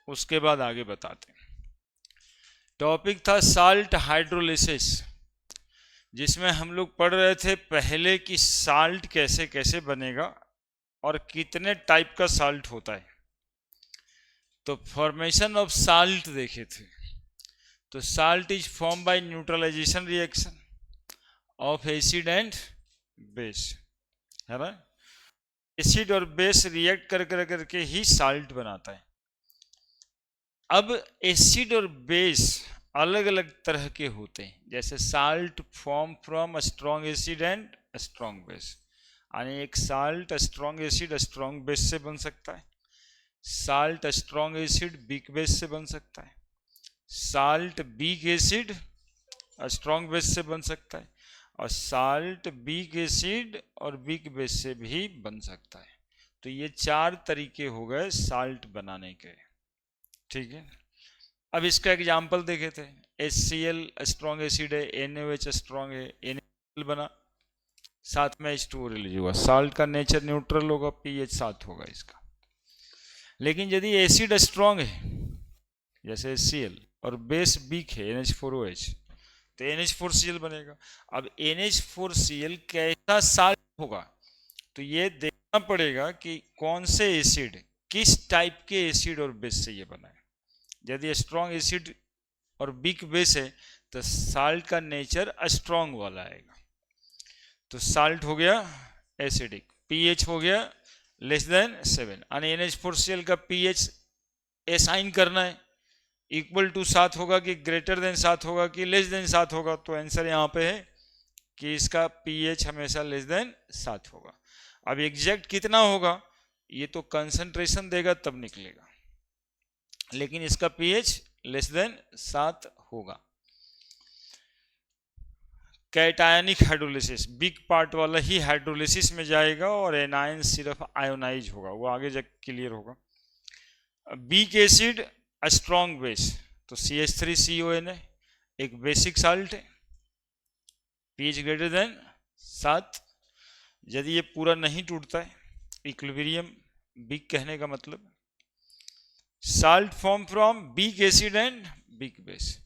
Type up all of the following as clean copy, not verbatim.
उसके बाद आगे बताते हैं। टॉपिक था साल्ट हाइड्रोलिसिस, जिसमें हम लोग पढ़ रहे थे पहले कि साल्ट कैसे कैसे बनेगा और कितने टाइप का साल्ट होता है। तो फॉर्मेशन ऑफ साल्ट देखे थे। तो salt is form by neutralization reaction of acid and base, है ना। एसिड और बेस रिएक्ट कर कर करके ही साल्ट बनाता है। अब एसिड और बेस अलग अलग तरह के होते हैं, जैसे salt form from strong acid and strong base, यानी एक salt strong acid strong base से बन सकता है। Salt strong acid weak base से बन सकता है। Salt weak acid strong base से बन सकता है। और साल्ट वीक एसिड और वीक बेस से भी बन सकता है। तो ये 4 तरीके हो गए साल्ट बनाने के, ठीक है। अब इसका एग्जाम्पल देखे थे। HCl स्ट्रॉन्ग एसिड है, NaOH स्ट्रॉन्ग है, NaCl बना, साथ में H2O रिलीज हुआ। साल्ट का नेचर न्यूट्रल होगा, pH 7 होगा इसका। लेकिन यदि एसिड स्ट्रॉन्ग है जैसे HCl और बेस वीक है NH4OH, तो NH4Cl बनेगा। अब NH4Cl कैसा साल्ट होगा, तो ये देखना पड़ेगा कि कौन से एसिड, किस टाइप के एसिड और बेस से ये बना है। यदि स्ट्रॉन्ग एसिड और वीक बेस है तो साल्ट का नेचर स्ट्रॉन्ग वाला आएगा। तो साल्ट हो गया एसिडिक, pH हो गया लेस देन 7, यानी NH4Cl का pH असाइन करना है, इक्वल टू 7 होगा कि ग्रेटर देन 7 होगा कि लेस देन 7 होगा। तो आंसर यहाँ पे है कि इसका pH हमेशा लेस देन 7 होगा। अब एग्जैक्ट कितना होगा ये तो कंसंट्रेशन देगा तब निकलेगा, लेकिन इसका pH लेस देन 7 होगा। कैटायनिक हाइड्रोलिसिस बिग पार्ट वाला ही हाइड्रोलिसिस में जाएगा और एनायन सिर्फ आयोनाइज होगा, वो आगे जब क्लियर होगा। वीक एसिड स्ट्रॉन्ग बेस, तो CH3CON है, एक बेसिक साल्ट है, pH ग्रेटर देन 7। यदि ये पूरा नहीं टूटता है, इक्विलिब्रियम वीक कहने का मतलब। Salt form from week acid and weak base.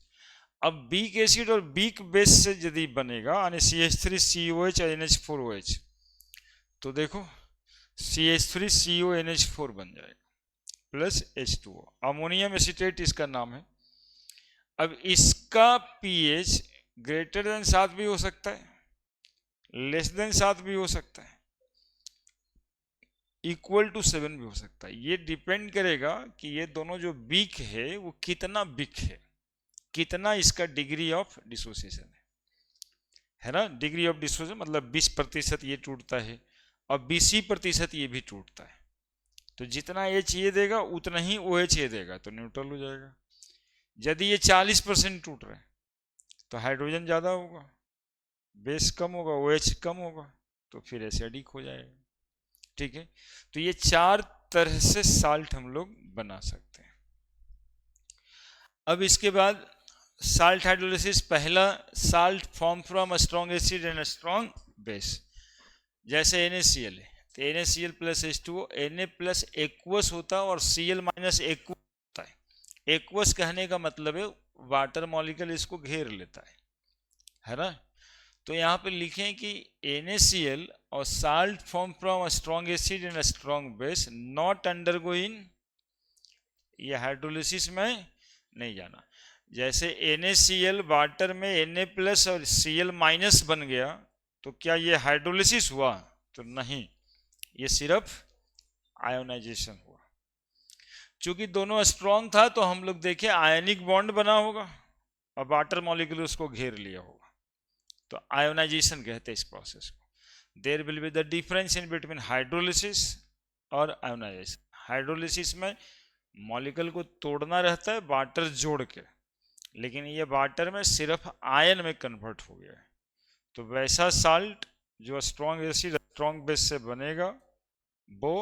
अब वीक एसिड और वीक बेस से यदि बनेगा यानी CH3COH और NH4OH, तो देखो CH3CONH4 बन जाएगा प्लस H2O, अमोनियम एसीटेट इसका नाम है। अब इसका pH ग्रेटर देन 7 भी हो सकता है, लेस देन 7 भी हो सकता है, इक्वल टू 7 भी हो सकता है। ये डिपेंड करेगा कि ये दोनों जो वीक है वो कितना वीक है, कितना इसका डिग्री ऑफ डिसोसिएशन है ना। डिग्री ऑफ डिसोसिएशन मतलब 20% ये टूटता है और 20% ये भी टूटता है। तो जितना H ये देगा उतना ही OH ये देगा, तो न्यूट्रल हो जाएगा। यदि ये 40% टूट रहा है तो हाइड्रोजन ज़्यादा होगा, बेस कम होगा, OH कम होगा, तो फिर एसिडिक हो जाएगा, ठीक है। तो ये 4 तरह से साल्ट हम लोग बना सकते हैं। अब इसके बाद साल्ट हाइड्रोलिसिस, पहला salt form from strong acid and strong base, जैसे NaCl है तो NaCl plus H2O, Na plus aqueous होता है और Cl माइनस एक्वस होता है। एक्वस कहने का मतलब है वाटर मॉलिक्यूल इसको घेर लेता है ना। तो यहाँ पे लिखें कि NaCl और salt form from strong acid and strong base not undergoing, ये हाइड्रोलिसिस में नहीं जाना। जैसे NaCl वाटर में Na प्लस और Cl माइनस बन गया तो क्या ये हाइड्रोलिसिस हुआ, तो नहीं, ये सिर्फ आयोनाइजेशन हुआ। चूंकि दोनों स्ट्रॉन्ग था तो हम लोग देखे आयनिक बॉन्ड बना होगा और वाटर मॉलिक्यूल उसको घेर लिया होगा, तो आयोनाइजेशन कहते हैं इस प्रोसेस को। There will be the difference in between hydrolysis और आयोनाइजेशन। हाइड्रोलिसिस में मॉलिक्यूल को तोड़ना रहता है वाटर जोड़ के, लेकिन ये वाटर में सिर्फ आयन में कन्वर्ट हो गया है। तो वैसा साल्ट जो स्ट्रॉन्ग एसिड स्ट्रॉन्ग बेस से बनेगा वो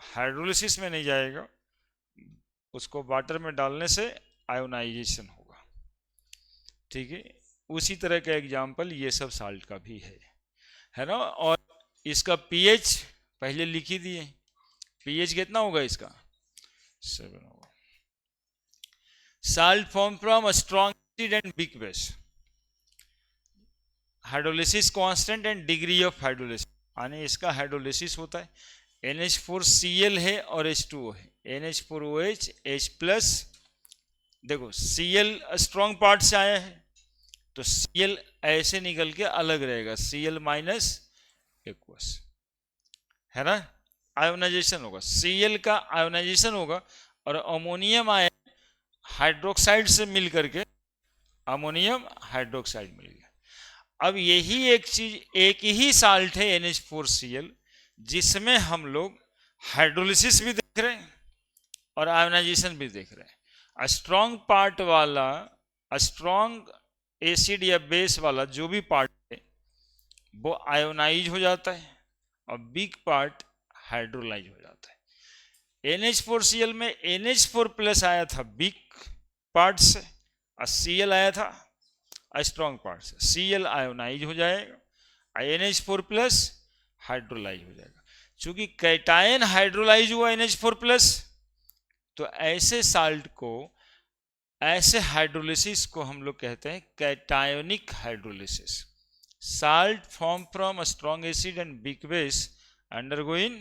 हाइड्रोलिसिस में नहीं जाएगा, उसको वाटर में डालने से आयोनाइजेशन होगा, ठीक है। उसी तरह का एग्जाम्पल ये सब साल्ट का भी है ना। और इसका pH पहले लिख ही दिए, pH कितना होगा इसका 7 होगा। Salt formed from a strong acid and weak base. Hydrolysis constant and degree of hydrolysis, यानी इसका हाइड्रोलिसिस होता है NH4Cl है और H2O है, NH4OH H प्लस, देखो Cl स्ट्रॉन्ग पार्ट से आया है तो Cl ऐसे निकल के अलग रहेगा, Cl माइनस एक्वस है ना, आयोनाइजेशन होगा, Cl का आयोनाइजेशन होगा और अमोनियम आयन हाइड्रोक्साइड से मिल करके अमोनियम हाइड्रोक्साइड मिल गया। अब यही एक चीज, एक ही साल्ट है NH4Cl जिसमें हम लोग हाइड्रोलिसिस भी देख रहे हैं और आयोनाइजेशन भी देख रहे हैं। स्ट्रॉन्ग पार्ट वाला, स्ट्रॉन्ग एसिड या बेस वाला जो भी पार्ट है वो आयोनाइज हो जाता है और वीक पार्ट हाइड्रोलाइज हो जाता है। NH4Cl में NH4 प्लस आया था वीक पार्ट से और Cl आया था स्ट्रॉन्ग पार्ट से, Cl आयोनाइज हो जाएगा, NH4 प्लस हाइड्रोलाइज हो जाएगा। चूंकि कैटायन हाइड्रोलाइज हुआ NH4 प्लस, तो ऐसे साल्ट को, ऐसे हाइड्रोलिसिस को हम लोग कहते हैं cationic hydrolysis. Salt form from strong acid and weak base undergoing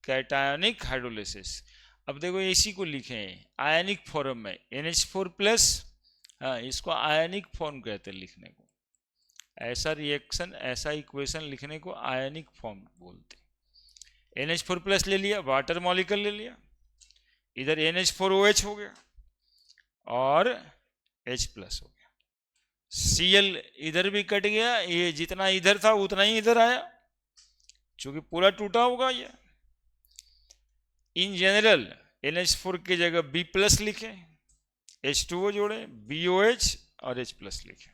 cationic hydrolysis. अब देखो इसी को लिखे हैं आयनिक फॉर्म में NH4 प्लस, हाँ इसको आयनिक फॉर्म कहते हैं लिखने को, ऐसा रिएक्शन, ऐसा इक्वेशन लिखने को आयनिक फॉर्म बोलते हैं। NH4 प्लस ले लिया, वाटर मॉलिक्यूल ले लिया, इधर NH4OH हो गया और H प्लस हो गया, Cl इधर भी कट गया, ये जितना इधर था उतना ही इधर आया, क्योंकि पूरा टूटा होगा ये। इन जनरल NH4 की जगह B प्लस लिखे, H2O जोड़े, BOH और H प्लस लिखे।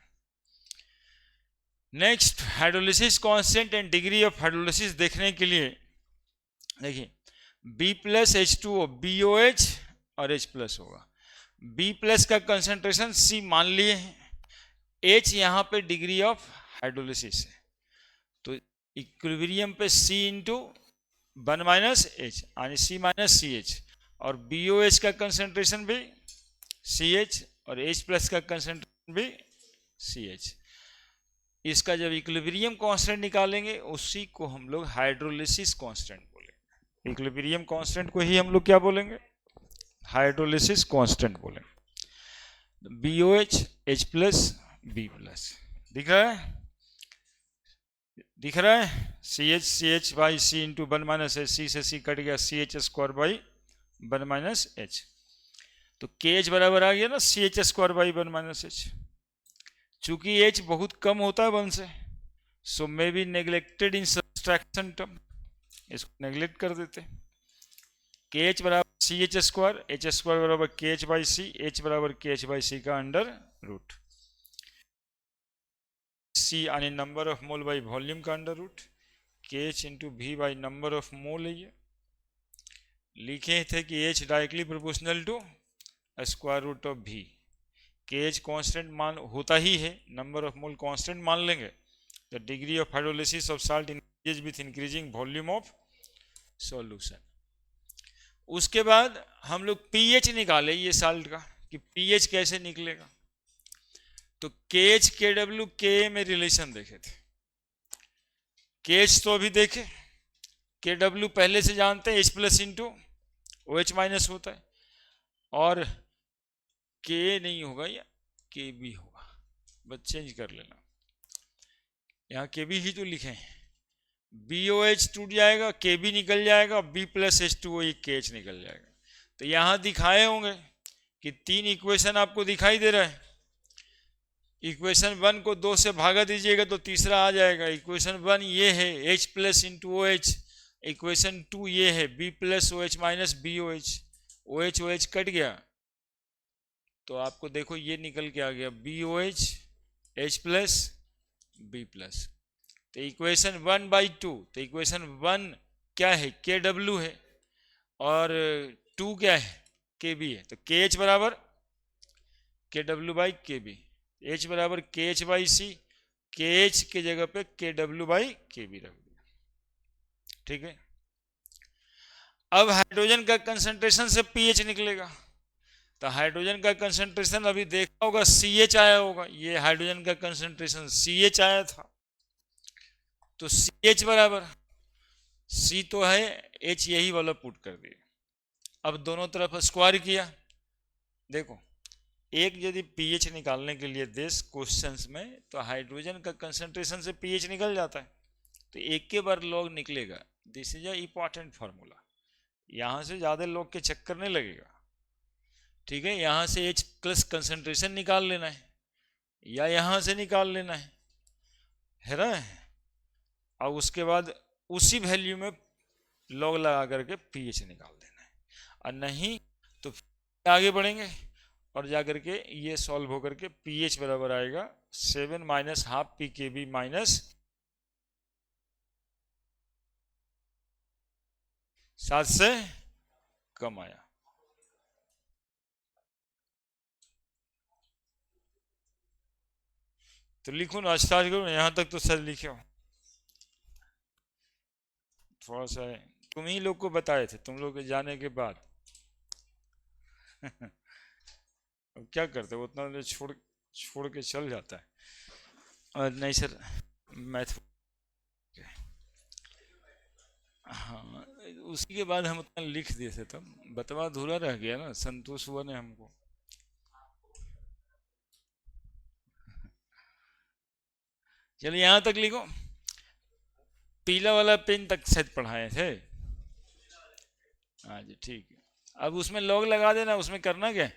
Next, hydrolysis constant and degree of hydrolysis देखने के लिए देखिए B प्लस H2O BOH और H प्लस होगा। B प्लस का कंसंट्रेशन C मान लिए हैं, H यहाँ पे डिग्री ऑफ हाइड्रोलिसिस है, तो इक्विलिब्रियम पे C इंटू 1 माइनस H यानी C माइनस CH, और BOH का कंसंट्रेशन भी CH और H प्लस का कंसंट्रेशन भी CH। इसका जब इक्विलिब्रियम कांस्टेंट निकालेंगे उसी को हम लोग हाइड्रोलिसिस कांस्टेंट बोलेंगे। इक्विलिब्रियम कांस्टेंट को ही हम लोग क्या बोलेंगे? हाइड्रोलिसिस कांस्टेंट बोलेंगे। BOH H plus B plus दिख रहा है, दिख रहा है, CH by C into 1 minus H, C से C कट गया, CH square by 1 minus H, तो KH बराबर आ गया ना CH square by 1 minus H। चूंकि H बहुत कम होता है 1 से, सो may be neglected in subtraction term, इसको नेग्लेक्ट कर देते। KH बराबर CH स्क्वायर, H स्क्वायर बराबर KH बाई C, H बराबर KH बाई C का अंडर रूट, C यानी number of mole by volume का under root, KH into V by number of mole है। ये लिखे थे कि H directly proportional to square root of V। KH constant मान होता ही है, नंबर ऑफ मोल कांस्टेंट मान लेंगे, the degree of hydrolysis of salt increase with increasing volume of solution. उसके बाद हम लोग pH निकाले ये साल्ट का कि pH कैसे निकलेगा, तो KH KW Ka में रिलेशन देखे थे। KH तो अभी देखे, KW पहले से जानते हैं, H plus into OH minus होता है, और K नहीं होगा या KB होगा, बस चेंज कर लेना, यहाँ KB ही तो लिखे हैं। BOH टूट जाएगा, KB निकल जाएगा, B प्लस H2O KH निकल जाएगा। तो यहाँ दिखाए होंगे कि 3 इक्वेशन आपको दिखाई दे रहा है, इक्वेशन 1 को 2 से भागा दीजिएगा तो तीसरा आ जाएगा। इक्वेशन 1 ये है H plus into OH, equation 2 ये है B plus OH minus BOH, OH cut गया तो आपको देखो ये निकल के आ गया BOH H plus B plus. तो इक्वेशन 1/2, तो इक्वेशन 1 क्या है? KW है, और 2 क्या है? KB है। तो KH बराबर KW बाई KB, H बराबर KH बाई C, KH के जगह पे KW बाई KB रख दिया, ठीक है। अब हाइड्रोजन का कंसंट्रेशन से pH निकलेगा, तो हाइड्रोजन का कंसंट्रेशन अभी देखा होगा CH आया होगा, ये हाइड्रोजन का कंसंट्रेशन CH आया था। तो CH बराबर C तो है, H यही वाला पुट कर दिया। अब दोनों तरफ स्क्वायर किया। देखो एक यदि पीएच निकालने के लिए देश क्वेश्चंस में, तो हाइड्रोजन का कंसंट्रेशन से पीएच निकल जाता है, तो एक के बार लॉग निकलेगा। This is a important formula, यहाँ से ज़्यादा लॉग के चक्कर नहीं लगेगा। ठीक है, यहाँ से H प्लस कंसंट्रेशन निकाल लेना है या यहाँ से निकाल लेना है ना। और उसके बाद उसी वैल्यू में लॉग लगा करके पीएच निकाल देना है, और नहीं तो आगे बढ़ेंगे और जा करके ये सॉल्व होकर के पीएच बराबर आएगा 7 माइनस हाफ PKB माइनस 7 से कम आया। तो लिखो ना, स्टार्ट करो, यहाँ तक तो सर लिखे हो। थोड़ा सा तुम ही लोग को बताए थे, तुम लोग के जाने के बाद अब क्या करते हो, उतना देर छोड़ छोड़ के चल जाता है। और नहीं सर, मैथ, हाँ उसी के बाद हम उतना लिख दिए थे, तब बतवा अधूरा रह गया ना, संतोष हुआ ने हमको। चलिए यहाँ तक लिखो, पीला वाला पेन तक शायद पढ़ाए थे। हाँ जी ठीक है, अब उसमें लॉग लगा देना, उसमें करना क्या,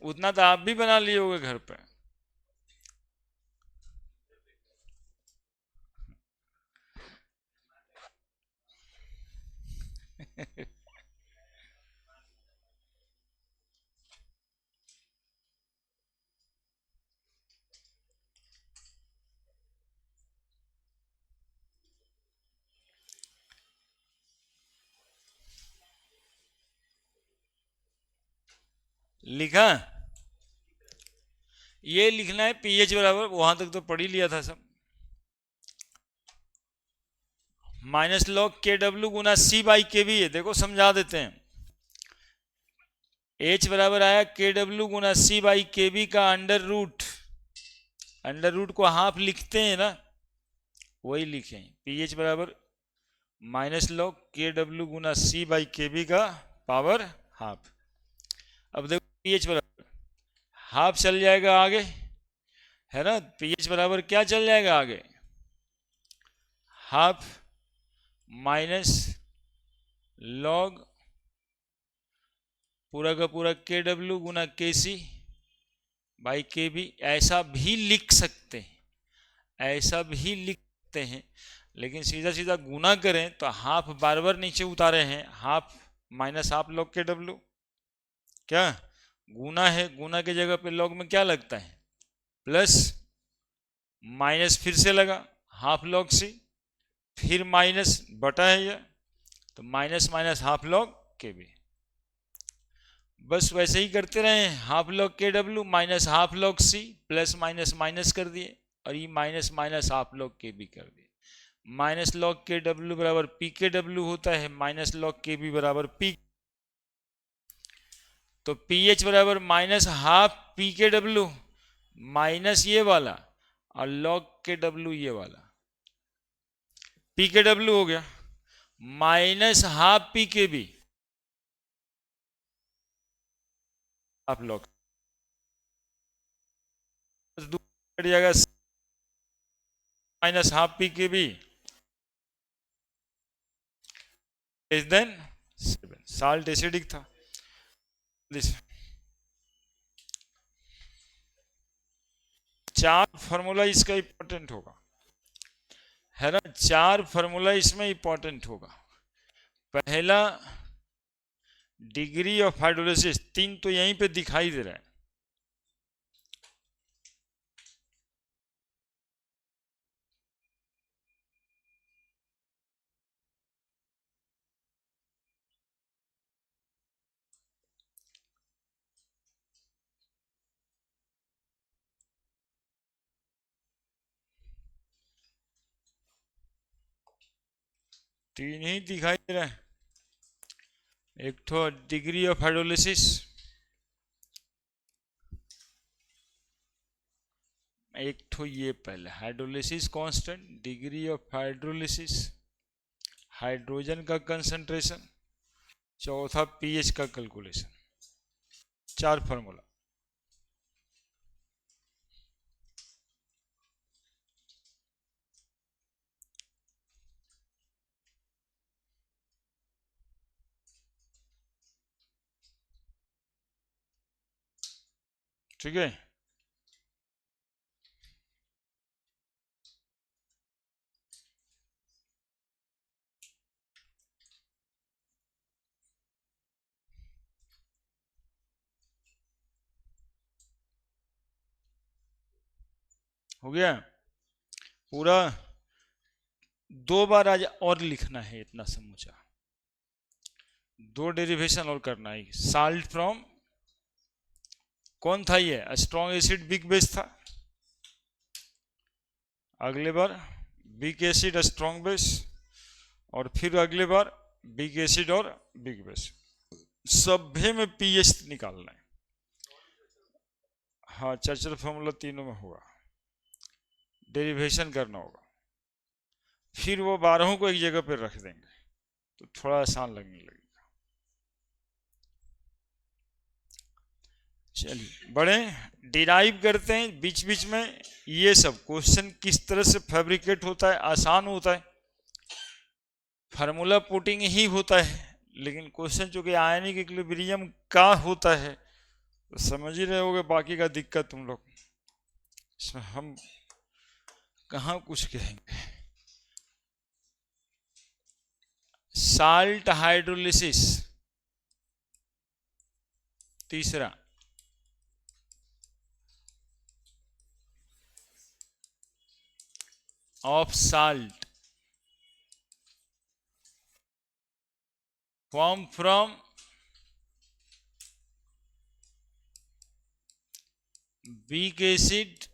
उतना तो आप भी बना लिए होगे घर पे। लिखा, ये लिखना है पीएच बराबर, वहां तक तो पढ़ ही लिया था सब, माइनस लॉग KW गुना C/KB है। देखो समझा देते हैं, H बराबर आया KW गुना C/KB का अंडर रूट को हाफ लिखते हैं ना, वही लिखे। पीएच बराबर माइनस लॉग KW गुना C/KB का पावर हाफ। अब देखो पीएच बराबर हाफ चल जाएगा आगे, है ना, पीएच बराबर क्या चल जाएगा आगे, हाफ माइनस लॉग पूरा का पूरा KW गुना KC/KB। ऐसा भी लिख सकते हैं, ऐसा भी लिख सकते हैं, लेकिन सीधा सीधा गुना करें तो हाफ बार बार नीचे उतारे हैं, half minus half log KW, क्या गुना है, गुना की जगह पे लॉग में क्या लगता है प्लस, माइनस फिर से लगा हाफ लॉग C, फिर माइनस बटा है ये, तो minus minus half log KB। बस वैसे ही करते रहे, half log KW minus half log C, plus minus minus कर दिए, और ये minus minus half log KB कर दिए। माइनस लॉग KW बराबर PKW होता है, माइनस लॉग KB बराबर P, तो पीएच बराबर माइनस हाफ PKW माइनस ये वाला, और लॉग KW ये वाला, PKW हो गया minus half PKB half log, कट जाएगा minus half PKB is then 7। Salt acidic था, चार फार्मूला इसका इंपॉर्टेंट होगा, है ना, चार फार्मूला इसमें इंपॉर्टेंट होगा। पहला डिग्री ऑफ हाइड्रोलिसिस, 3 तो यहीं पे दिखाई दे रहा है, तीन ही दिखाई दे रहा है। एक तो डिग्री ऑफ हाइड्रोलिसिस, एक तो ये पहले hydrolysis constant, degree of hydrolysis, hydrogen का कंसंट्रेशन, चौथा पीएच का कैलकुलेशन। 4 फार्मूला। ठीक है, हो गया पूरा। 2 बार आज और लिखना है, इतना समझा। 2 डेरिवेशन और करना है। साल्ट फ्रॉम, कौन था ये? स्ट्रॉन्ग एसिड बिग बेस था। अगले बार बिग एसिड स्ट्रॉन्ग बेस, और फिर अगले बार बिग एसिड और बिग बेस। सभ्य में पीएच निकालना है। हाँ, चर्चिल फॉर्मूला तीनों में होगा, डेरिवेशन करना होगा। फिर वो 12 को एक जगह पर रख देंगे तो थोड़ा आसान लगने लगेगा। चलिए बड़े डिराइव करते हैं बीच बीच में। ये सब क्वेश्चन किस तरह से फैब्रिकेट होता है, आसान होता है, फार्मूला पुटिंग ही होता है, लेकिन क्वेश्चन चूंकि आयनिक इक्विलिब्रियम का होता है तो समझ ही रहे होगे। बाकी का दिक्कत तुम लोग, इसमें हम कहाँ कुछ कहेंगे। साल्ट हाइड्रोलिसिस तीसरा, of salt form from weak acid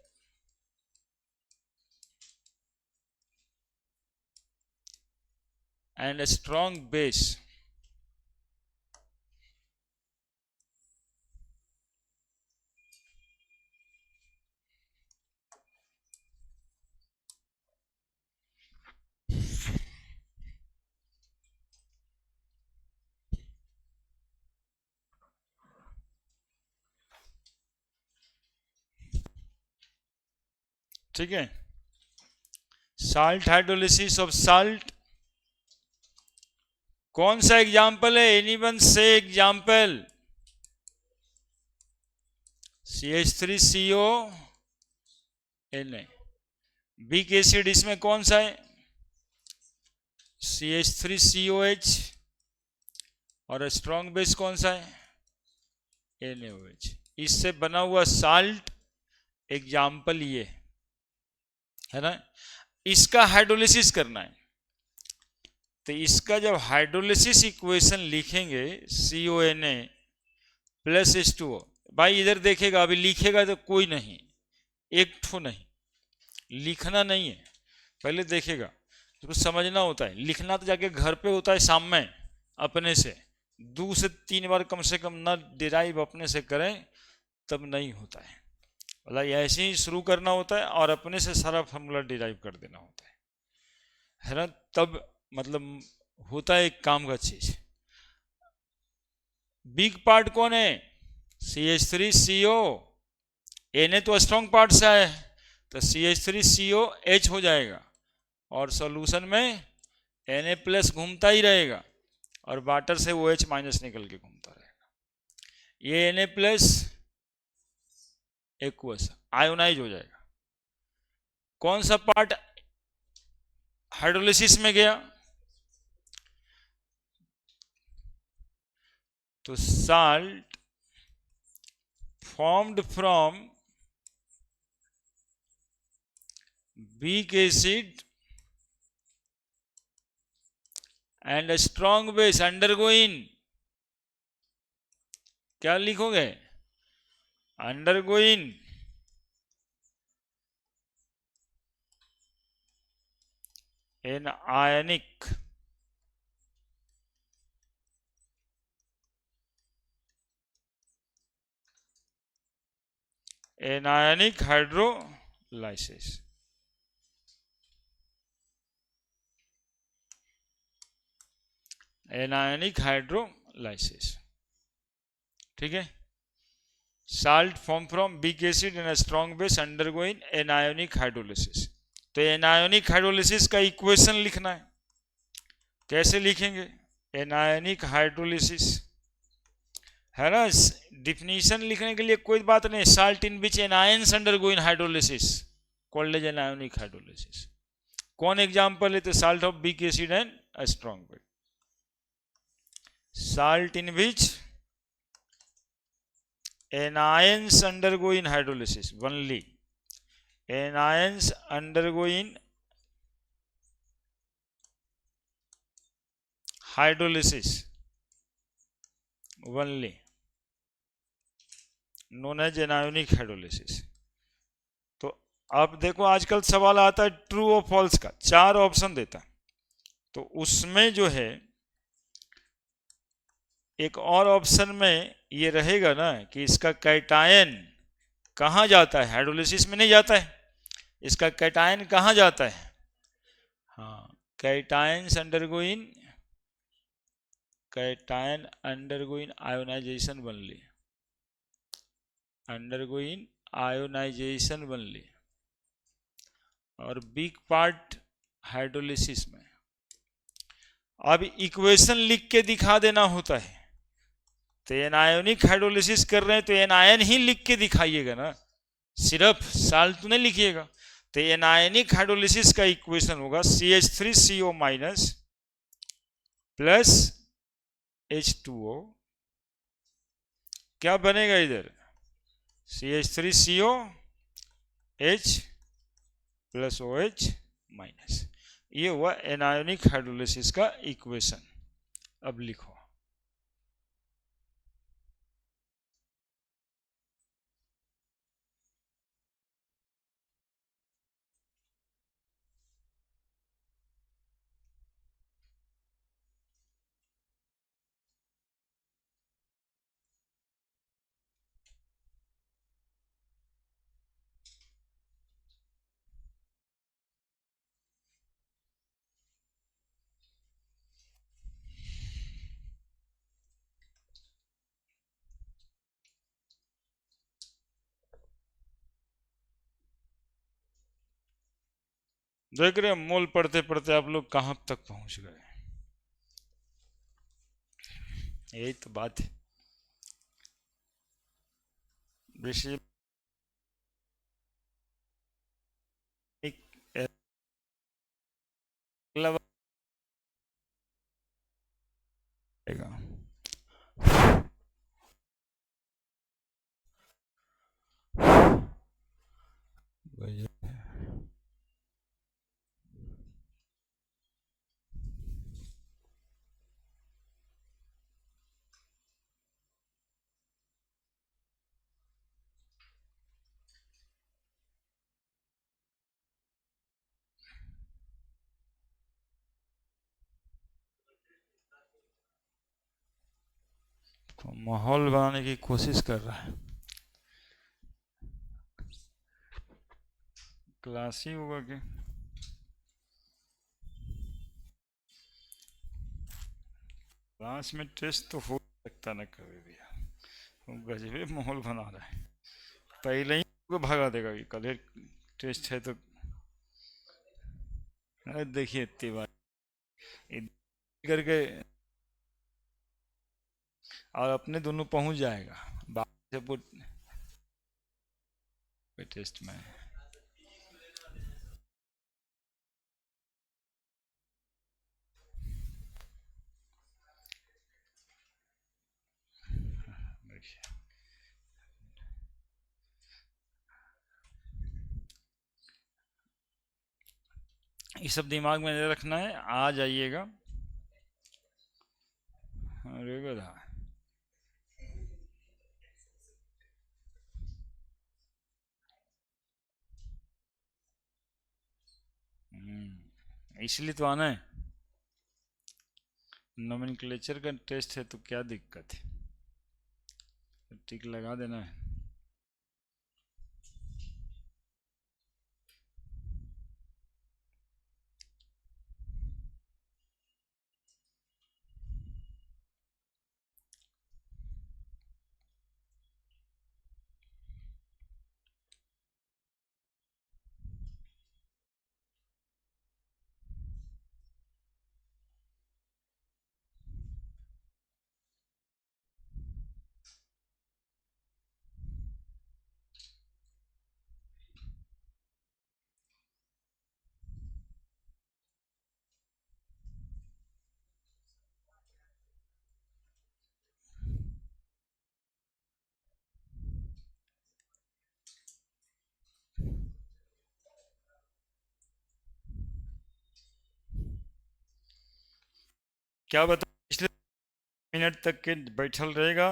and a strong base। ठीक है, साल्ट हाइड्रोलिसिस ऑफ साल्ट। कौन सा एग्जाम्पल है? एनीवन से example. CH3CO Na। Weak acid इसमें कौन सा है? CH3COH। और स्ट्रॉन्ग बेस कौन सा है? NaOH। इससे बना हुआ साल्ट एग्जाम्पल ये है ना। इसका हाइड्रोलिसिस करना है तो इसका जब हाइड्रोलिसिस इक्वेशन लिखेंगे CONA प्लस H2O, भाई इधर देखेगा, अभी लिखेगा तो कोई नहीं, एक ठो नहीं, लिखना नहीं है, पहले देखेगा तो कुछ समझना होता है। लिखना तो जाके घर पे होता है शाम में अपने से, 2 से 3 बार कम से कम ना डिराइव अपने से करें तब नहीं होता है। मतलब ऐसे ही शुरू करना होता है और अपने से सारा फॉर्मूला डिराइव कर देना होता है ना, तब मतलब होता है एक काम का चीज। बिग पार्ट कौन है? CH3CO। Na तो स्ट्रॉन्ग पार्ट से है तो CH3COH हो जाएगा, और सॉल्यूशन में Na प्लस घूमता ही रहेगा और वाटर से OH माइनस निकल के घूमता रहेगा। ये Na प्लस एक्वस आयोनाइज हो जाएगा। कौन सा पार्ट हाइड्रोलिसिस में गया? तो salt formed from weak acid and a strong base undergoing, क्या लिखोगे? undergoing an ionic hydrolysis। Hydrolysis. Anionic hydrolysis, ठीक है। Salt form from week acid and strong base undergoing anionic hydrolysis. तो एनायोनिक हाइड्रोलिसिस का equation लिखना है। कैसे लिखेंगे? एनायोनिक हाइड्रोलिसिस है ना, डिफिनीशन लिखने के लिए कोई बात नहीं। Salt in which anions undergoing hydrolysis called as anionic hydrolysis. कौन एग्जांपल है? तो salt of weak acid and strong base. Salt in which anions undergoing hydrolysis only, anions undergoing hydrolysis only known as anionic hydrolysis। तो अब देखो आजकल सवाल आता है ट्रू और फॉल्स का, 4 ऑप्शन देता है। तो उसमें जो है एक और ऑप्शन में ये रहेगा ना कि इसका कैटायन कहाँ जाता है, हाइड्रोलिसिस में नहीं जाता है, इसका कैटायन कहाँ जाता है? हाँ, cations undergoing, cation undergoing ionization बनली, अंडरगोइंग आयोनाइजेशन बनली, और बिग पार्ट हाइड्रोलिसिस में। अब इक्वेशन लिख के दिखा देना होता है। तो एनायोनिक हाइड्रोलिसिस कर रहे हैं तो एनायन ही लिख के दिखाइएगा ना, सिर्फ साल्ट तो नहीं लिखिएगा। तो एनायनिक हाइड्रोलिसिस का इक्वेशन होगा CH3CO माइनस प्लस H2O। क्या बनेगा इधर? CH3CO H plus OH minus. ये हुआ एनायोनिक हाइड्रोलिसिस का इक्वेशन। अब लिखो, देख रहे हैं मोल पढ़ते पढ़ते आप लोग कहां तक पहुंच गए। यही तो बात है। विषय तो माहौल बनाने की कोशिश कर रहा है। क्लास ही होगा कि क्लास में टेस्ट तो हो सकता ना कभी भी। तो गजबे माहौल बना रहा है, पहले ही को भगा देगा कि कल टेस्ट है। तो अरे देखिए इतनी बार करके और अपने दोनों पहुंच जाएगा बाद से टेस्ट में। ये सब दिमाग में रखना है, आ जाइएगा। रेगा इसलिए तो आना है। नोमेनक्लेचर का टेस्ट है तो क्या दिक्कत है, टिक लगा देना है। क्या बता, पिछले मिनट तक के बैठल रहेगा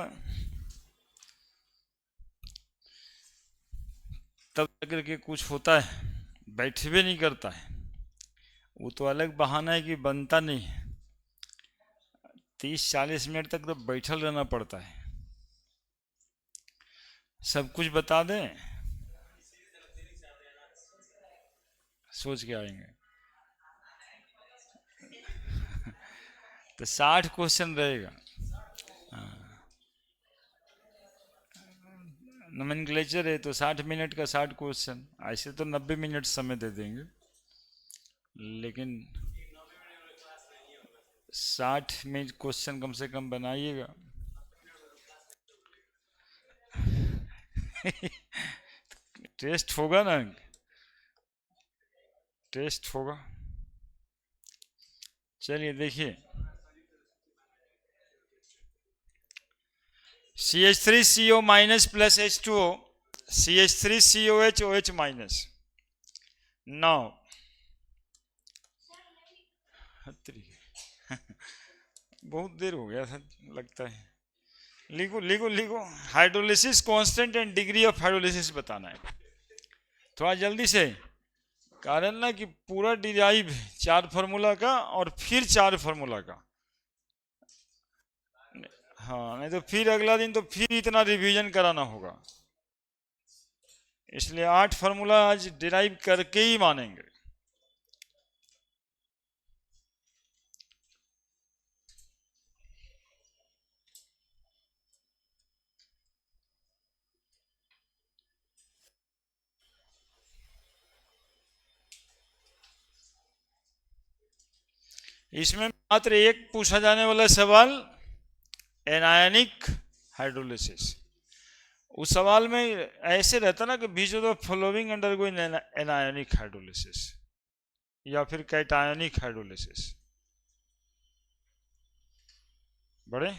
तब तक के कुछ होता है, बैठे नहीं करता है, वो तो अलग बहाना है कि बनता नहीं है। 30-40 मिनट तक तो बैठल रहना पड़ता है। सब कुछ बता दें, सोच के आएंगे। तो 60 क्वेश्चन रहेगा। नोमेनक्लेचर है तो 60 मिनट का 60 क्वेश्चन, ऐसे तो 90 मिनट समय दे देंगे, लेकिन 60 में क्वेश्चन कम से कम बनाइएगा। टेस्ट होगा ना, टेस्ट होगा। चलिए देखिए, CH3CO minus plus H2O, CH3COH OH minus. नौ बहुत देर हो गया था लगता है। लिखो लिखो लिखो, hydrolysis constant and degree of hydrolysis बताना है थोड़ा जल्दी से। कारण ना कि पूरा डिराइव 4 फार्मूला का और फिर 4 फार्मूला का। हाँ, नहीं तो फिर अगला दिन तो फिर इतना रिवीजन कराना होगा, इसलिए 8 फार्मूला आज डिराइव करके ही मानेंगे। इसमें मात्र एक पूछा जाने वाला सवाल एनायनिक हाइड्रोलिसिस। उस सवाल में ऐसे रहता ना कि which of the following undergoing anionic hydrolysis या फिर कैटायनिक हाइड्रोलिसिस। बड़े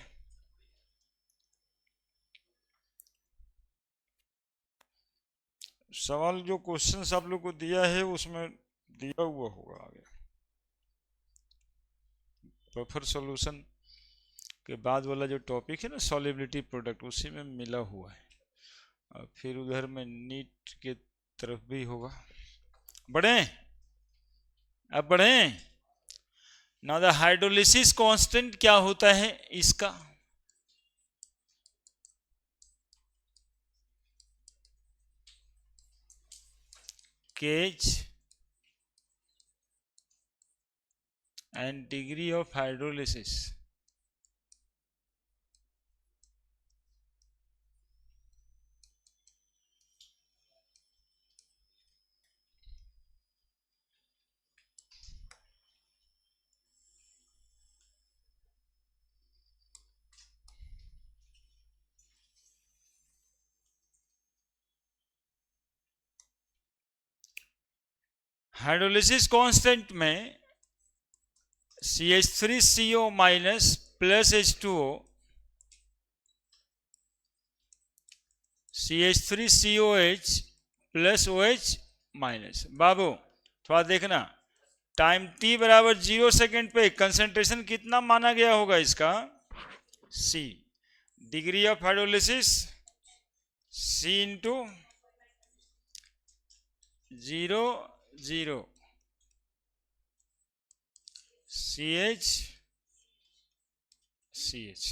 सवाल जो क्वेश्चन आप लोग को दिया है उसमें दिया हुआ होगा आगे, बफर सॉल्यूशन के बाद वाला जो टॉपिक है ना सॉल्युबिलिटी प्रोडक्ट, उसी में मिला हुआ है। और फिर उधर में नीट के तरफ भी होगा। बढ़े, अब बढ़े ना। द हाइड्रोलिसिस कांस्टेंट क्या होता है इसका? KH and degree of hydrolysis। Hydrolysis constant में CH3CO minus plus H2O, CH3COH plus OH minus. बाबू थोड़ा देखना, टाइम t बराबर 0 सेकेंड पे कंसेंट्रेशन कितना माना गया होगा इसका? C। Degree of hydrolysis C into 0 0 CH CH।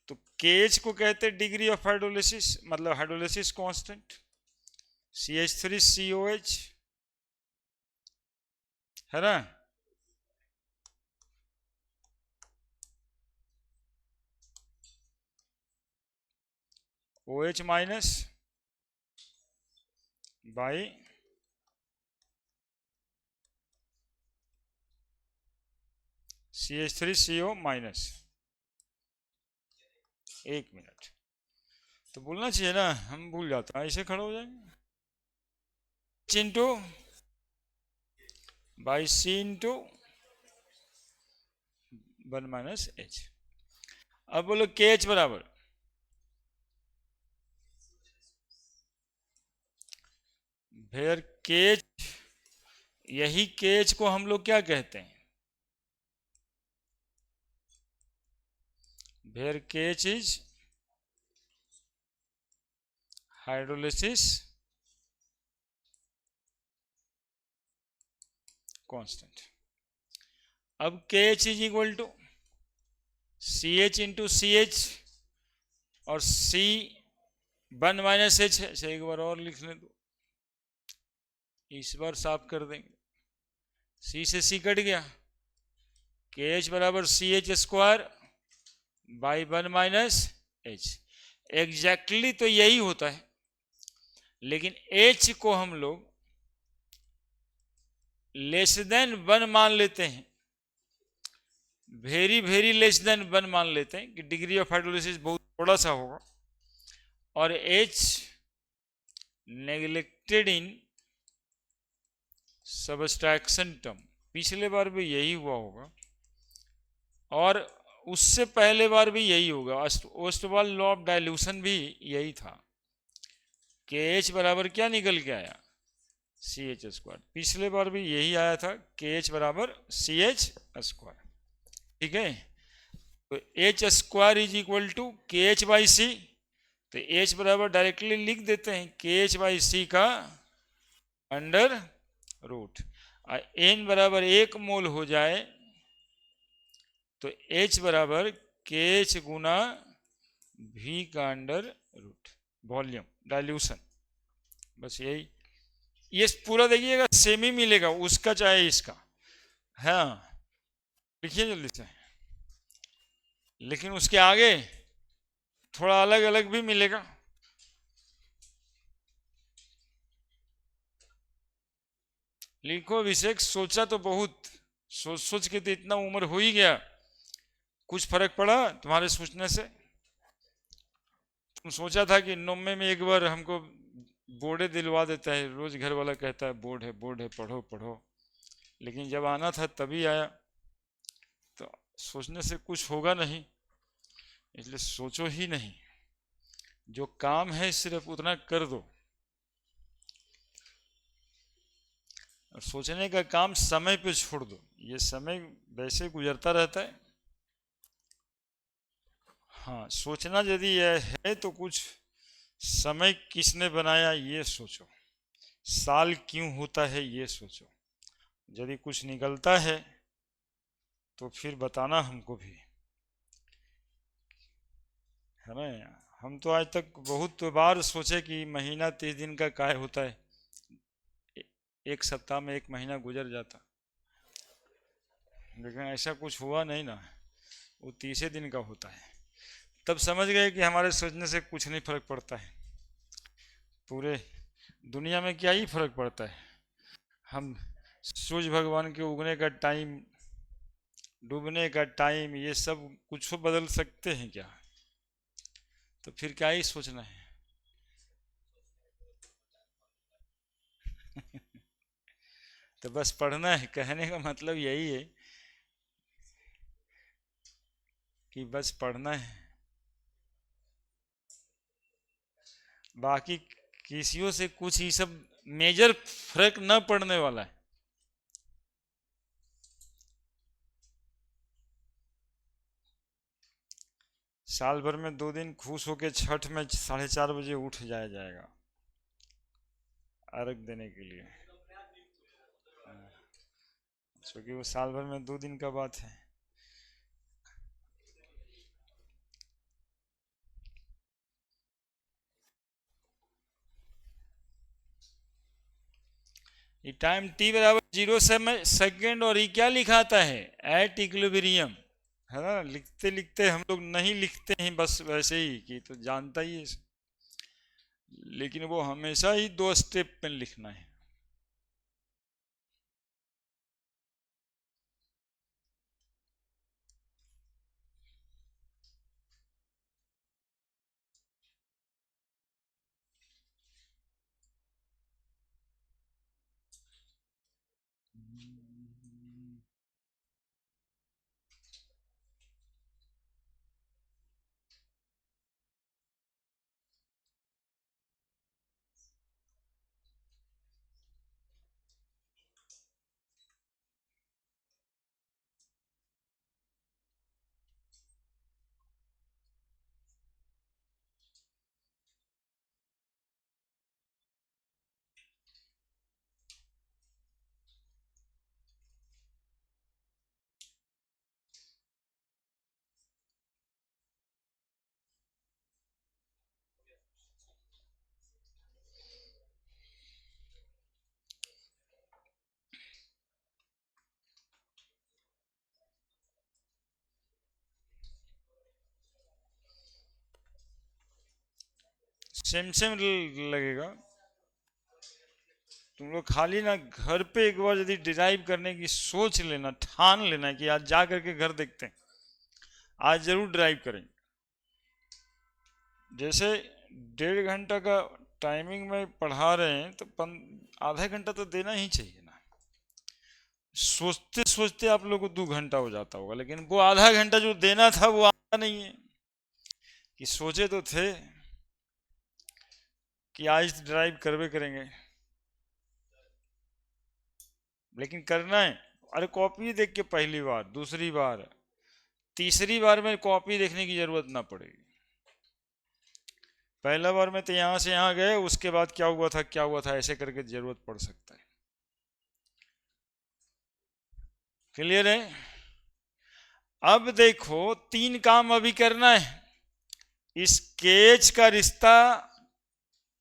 तो KH को कहते हैं डिग्री ऑफ हाइड्रोलिसिस, मतलब हाइड्रोलिसिस कांस्टेंट। CH3COH है ना, OH minus by CH3CO minus. 1 minute तो बोलना चाहिए ना, हम भूल जाते हैं, ऐसे खड़े हो जाएंगे। Into by C into 1 minus H। अब बोलो KH बराबर, फिर KH, यही KH को हम लोग क्या कहते हैं? where kh is hydrolysis constant. अब kh is equal to ch into C H, और c 1 - h है, एक बार और लिखने दो, इस बार साफ कर देंगे। c से c कट गया, kh बराबर CH² बाई 1 - h। एग्जैक्टली तो यही होता है, लेकिन h को हम लोग लेस देन 1 मान लेते हैं, वेरी वेरी लेस देन 1 मान लेते हैं कि डिग्री ऑफ हाइड्रोलिसिस बहुत थोड़ा सा होगा, और H नेग्लेक्टेड इन सबस्ट्रैक्शन टर्म। पिछले बार भी यही हुआ होगा, और उससे पहले बार भी यही होगा। ओस्टवाल लॉ ऑफ डाइल्यूशन भी यही था, KH बराबर क्या निकल के आया, CH²। पिछले बार भी यही आया था, KH बराबर CH²। ठीक है, तो H² is equal to KH/C। तो H बराबर डायरेक्टली लिख देते हैं KH/C का अंडर रूट। N बराबर 1 मोल हो जाए तो H बराबर KH गुना V का अंडर रूट, वॉल्यूम डाइल्यूशन। बस यही, ये पूरा देखिएगा सेम ही मिलेगा, उसका चाहे इसका। हाँ, लिखिए जल्दी से, लेकिन उसके आगे थोड़ा अलग अलग भी मिलेगा। लिखो अभिषेक, सोचा तो बहुत, सोच सोच के तो इतना उम्र हो ही गया, कुछ फर्क पड़ा तुम्हारे सोचने से? तुम सोचा था कि 90 में एक बार हमको बोर्डे दिलवा देता है, रोज घर वाला कहता है बोर्ड है बोर्ड है, पढ़ो पढ़ो, लेकिन जब आना था तभी आया। तो सोचने से कुछ होगा नहीं, इसलिए सोचो ही नहीं, जो काम है सिर्फ उतना कर दो, और सोचने का काम समय पे छोड़ दो, ये समय वैसे गुजरता रहता है। हाँ, सोचना यदि यह है तो कुछ समय किसने बनाया ये सोचो, साल क्यों होता है ये सोचो, यदि कुछ निकलता है तो फिर बताना हमको भी, है ना। हम तो आज तक बहुत बार सोचे कि महीना 30 दिन का काय होता है, एक सप्ताह में एक महीना गुजर जाता, लेकिन ऐसा कुछ हुआ नहीं ना, वो 30 दिन का होता है। तब समझ गए कि हमारे सोचने से कुछ नहीं फर्क पड़ता है, पूरे दुनिया में क्या ही फर्क पड़ता है। हम सूर्य भगवान के उगने का टाइम, डूबने का टाइम, ये सब कुछ बदल सकते हैं क्या? तो फिर क्या ही सोचना है। तो बस पढ़ना है, कहने का मतलब यही है कि बस पढ़ना है, बाकी किसियों से कुछ ही सब मेजर फर्क न पड़ने वाला है। साल भर में 2 दिन खुश होके छठ में 4:30 बजे उठ जाया जाएगा अर्घ देने के लिए, क्योंकि वो साल भर में 2 दिन का बात है। ये टाइम t बराबर 0 सेकेंड, और ये क्या लिखाता है, एट इक्विलिब्रियम, है ना। लिखते लिखते हम लोग नहीं लिखते हैं बस वैसे ही कि तो जानता ही है, लेकिन वो हमेशा ही 2 स्टेप में लिखना है। सेम सेम लगेगा। तुम लोग खाली ना घर पे एक बार यदि डिराइव करने की सोच लेना, ठान लेना कि आज जा करके घर देखते हैं, आज जरूर ड्राइव करेंगे। जैसे 1.5 घंटा का टाइमिंग में पढ़ा रहे हैं तो आधा घंटा तो देना ही चाहिए ना। सोचते सोचते आप लोग को 2 घंटा हो जाता होगा, लेकिन वो आधा घंटा जो देना था वो आता नहीं है। कि सोचे तो थे कि आज ड्राइव करवे करेंगे, लेकिन करना है। अरे कॉपी देख के पहली बार, दूसरी बार, तीसरी बार में कॉपी देखने की जरूरत ना पड़ेगी। पहला बार में तो यहां से यहां गए, उसके बाद क्या हुआ था क्या हुआ था ऐसे करके जरूरत पड़ सकता है। क्लियर है? अब देखो 3 काम अभी करना है। इस केच का रिश्ता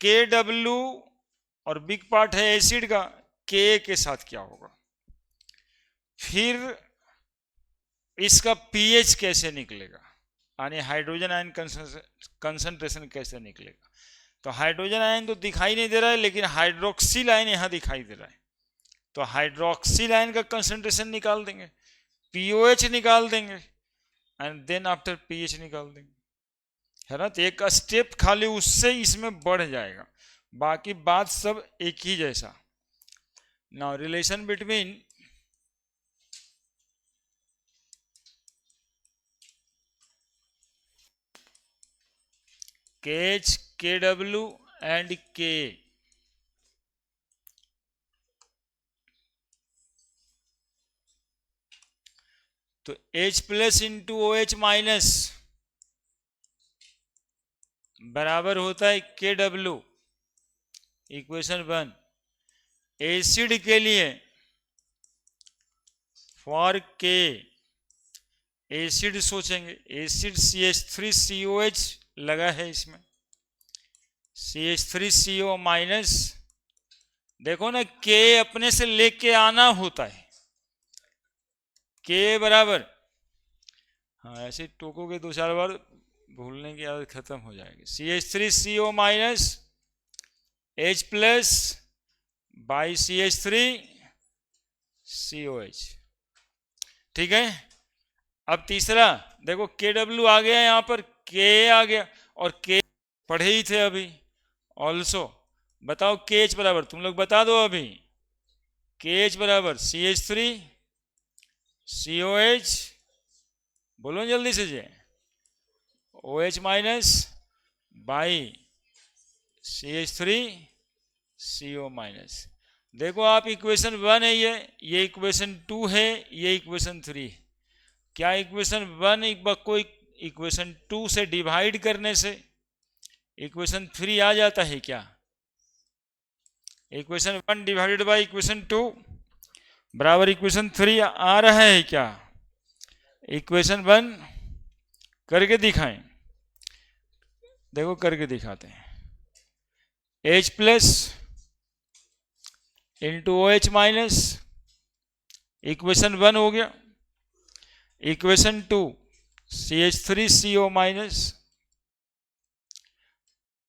के डब्ल्यू और बिग पार्ट है एसिड का, के साथ क्या होगा, फिर इसका पीएच कैसे निकलेगा, यानी हाइड्रोजन आयन कंसंट्रेशन कैसे निकलेगा। तो हाइड्रोजन आयन तो दिखाई नहीं दे रहा है, लेकिन हाइड्रोक्सिल आयन यहां दिखाई दे रहा है। तो हाइड्रोक्सिल आयन का कंसंट्रेशन निकाल देंगे, पीओएच निकाल देंगे, एंड देन आफ्टर पीएच निकाल देंगे, है ना। तो एक स्टेप खाली उससे इसमें बढ़ जाएगा, बाकी बात सब एक ही जैसा। Now relation between KH, KW and K। तो H plus into OH minus बराबर होता है KW, इक्वेशन 1। एसिड के लिए फॉर K, एसिड सोचेंगे, एसिड CH3COH लगा है इसमें, CH3CO माइनस, देखो ना K अपने से लेके आना होता है, K बराबर, हाँ ऐसे टोकोगे 2-4 बार भूलने की आदत खत्म हो जाएगी। CH3CO minus H plus by CH3COH, ठीक है। अब तीसरा देखो KW आ गया, यहां पर K आ गया, और K पढ़े ही थे अभी ऑल्सो। बताओ KH बराबर, तुम लोग बता दो अभी, KH बराबर CH3COH, बोलो जल्दी से जे, OH minus by CH3CO minus. देखो आप इक्वेशन 1 है ये इक्वेशन 2 है, ये इक्वेशन 3 है। क्या इक्वेशन 1 को इक्वेशन 2 से डिवाइड करने से इक्वेशन 3 आ जाता है क्या? इक्वेशन 1 डिवाइडेड बाय इक्वेशन 2 बराबर इक्वेशन 3 आ रहा है क्या? इक्वेशन 1 करके दिखाएं, देखो करके दिखाते हैं। H plus into OH minus, equation 1 हो गया। इक्वेशन 2 CH3CO माइनस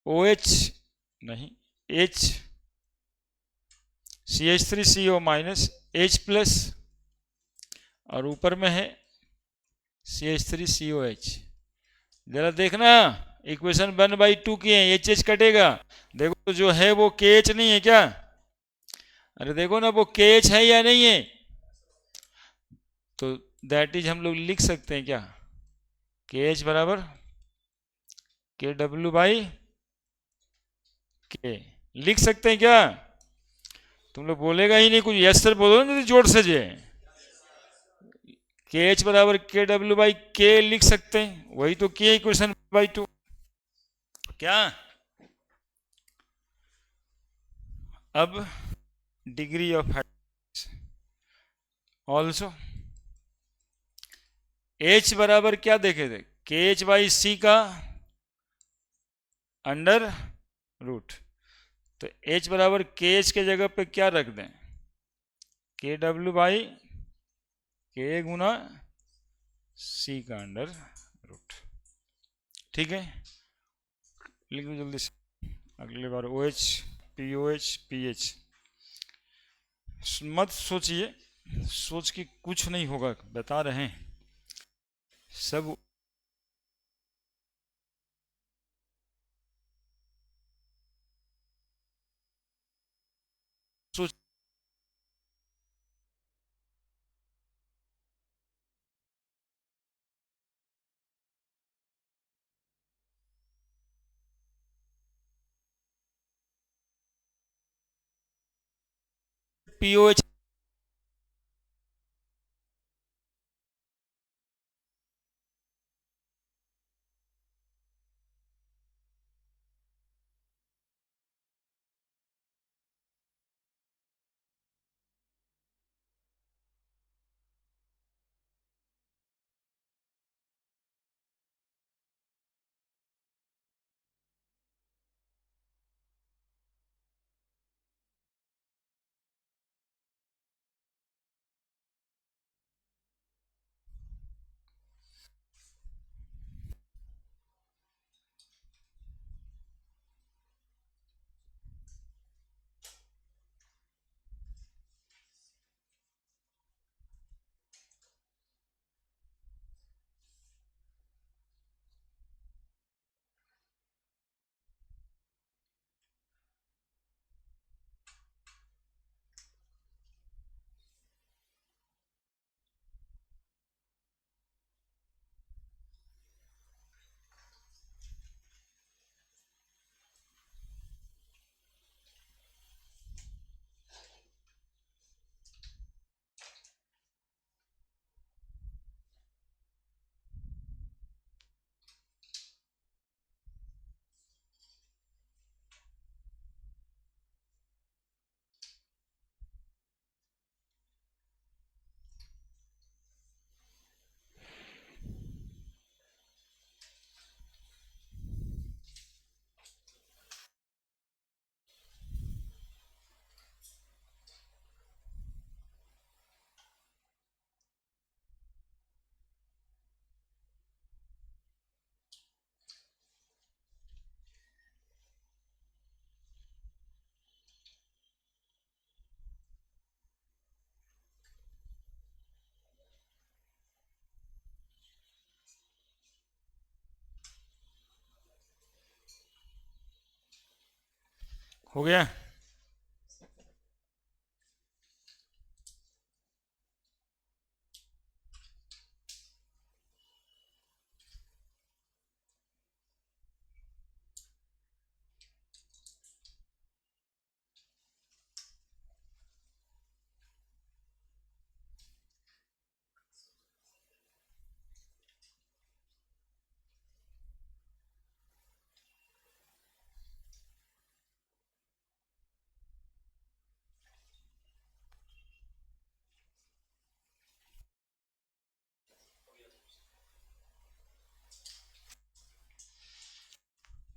OH नहीं H, CH3CO minus H plus, और ऊपर में है CH3COH। जरा देखना इक्वेशन 1/2 की है, एच कटेगा, देखो जो है वो KH नहीं है क्या? अरे देखो ना वो KH है या नहीं है? तो दैट इज हम लोग लिख सकते हैं क्या, KH बराबर KW बाई K, लिख सकते हैं क्या? तुम लोग बोलेगा ही नहीं कुछ, यस सर बोलो ना जोर से जे। KH बराबर KW बाई K लिख सकते हैं, वही तो K इक्वेशन 1/2 क्या। अब डिग्री ऑफ ऑल्सो H बराबर क्या देखे थे, KH बाई C का अंडर रूट। तो H बराबर KH के जगह पे क्या रख दें, KW by K Guna C का अंडर रूट, ठीक है। लिख लो जल्दी से। अगली बार OH POH PH। मत सोचिए, सोच के कुछ नहीं होगा, बता रहे हैं सब। सोच POH हो गया।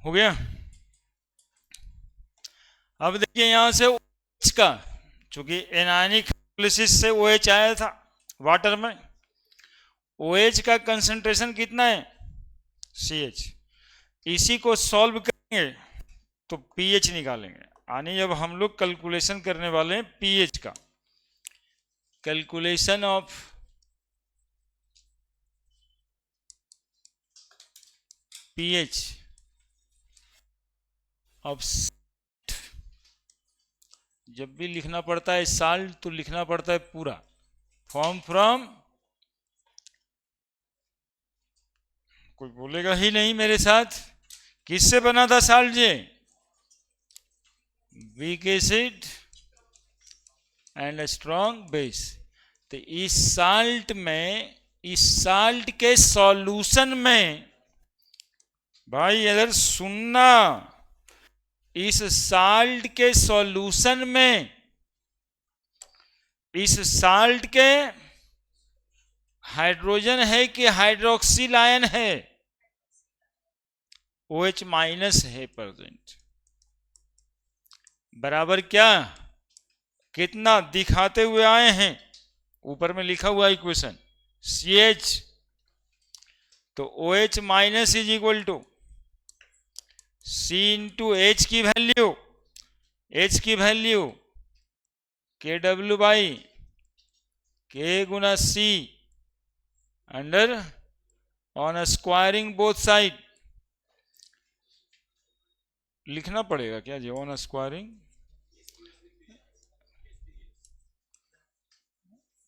हो गया। अब देखिए यहां से OH का, चूंकि एनायनिक हाइड्रोलिसिस से OH आया था वाटर में, OH का कंसंट्रेशन कितना है CH। इसी को सॉल्व करेंगे तो pH निकालेंगे। यानी जब हम लोग कैलकुलेशन करने वाले हैं pH का, कैलकुलेशन ऑफ pH ऑफ, जब भी लिखना पड़ता है साल्ट तो लिखना पड़ता है पूरा, फॉर्म फ्रॉम, कोई बोलेगा ही नहीं मेरे साथ, किससे बना था साल्ट ये, week acid and strong base. तो इस साल्ट में, इस साल्ट के सॉल्यूशन में, भाई अगर सुनना, इस साल्ट के सॉल्यूशन में, इस साल्ट के हाइड्रोजन है कि हाइड्रोक्सिल आयन है, OH माइनस है प्रेजेंट, बराबर क्या, कितना दिखाते हुए आए हैं, ऊपर में लिखा हुआ इक्वेशन CH, तो OH minus is equal to C into H की वैल्यू, एच की value K W by K गुना C under on squaring both side. लिखना पड़ेगा क्या जी, ऑन स्क्वायरिंग?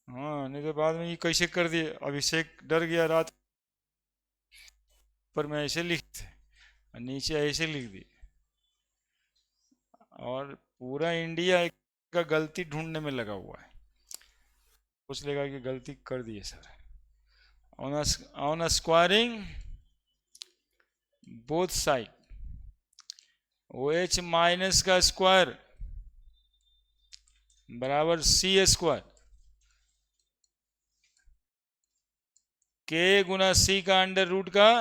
हाँ, नहीं तो बाद में ये कैसे कर दिए, अभिषेक डर गया रात पर, मैं ऐसे लिख थे नीचे ऐसे लिख दी, और पूरा इंडिया का गलती ढूंढने में लगा हुआ है, सोच लेगा कि गलती कर दी है sir. On squaring both side, O H minus का स्क्वायर बराबर सी स्क्वायर, के गुना सी का अंडर रूट का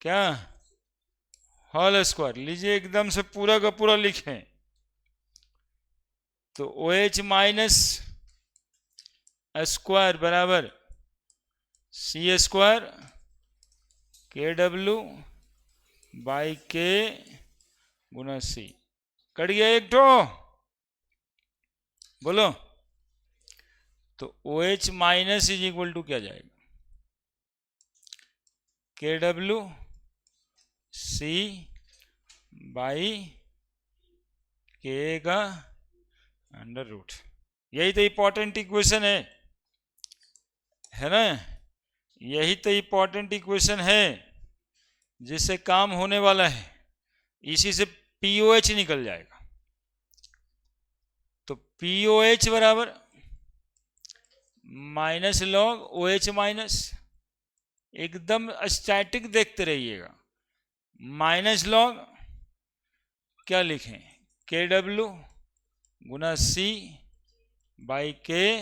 क्या होल स्क्वायर। लीजिए एकदम से पूरा का पूरा लिखें, तो ओ एच माइनस स्क्वायर बराबर C square K W by K गुना सी। कट गया एक तो, बोलो। तो O H minus is equal to क्या जाएगा, के डब्ल्यू सी बाई के का अंडर रूट। यही तो इंपॉर्टेंट इक्वेशन है ना, यही तो इंपॉर्टेंट इक्वेशन है जिससे काम होने वाला है, इसी से पीओएच निकल जाएगा। तो पीओएच बराबर minus log O H minus, एकदम स्टैटिक देखते रहिएगा, माइनस लॉग क्या लिखें, के डब्ल्यू गुना C by K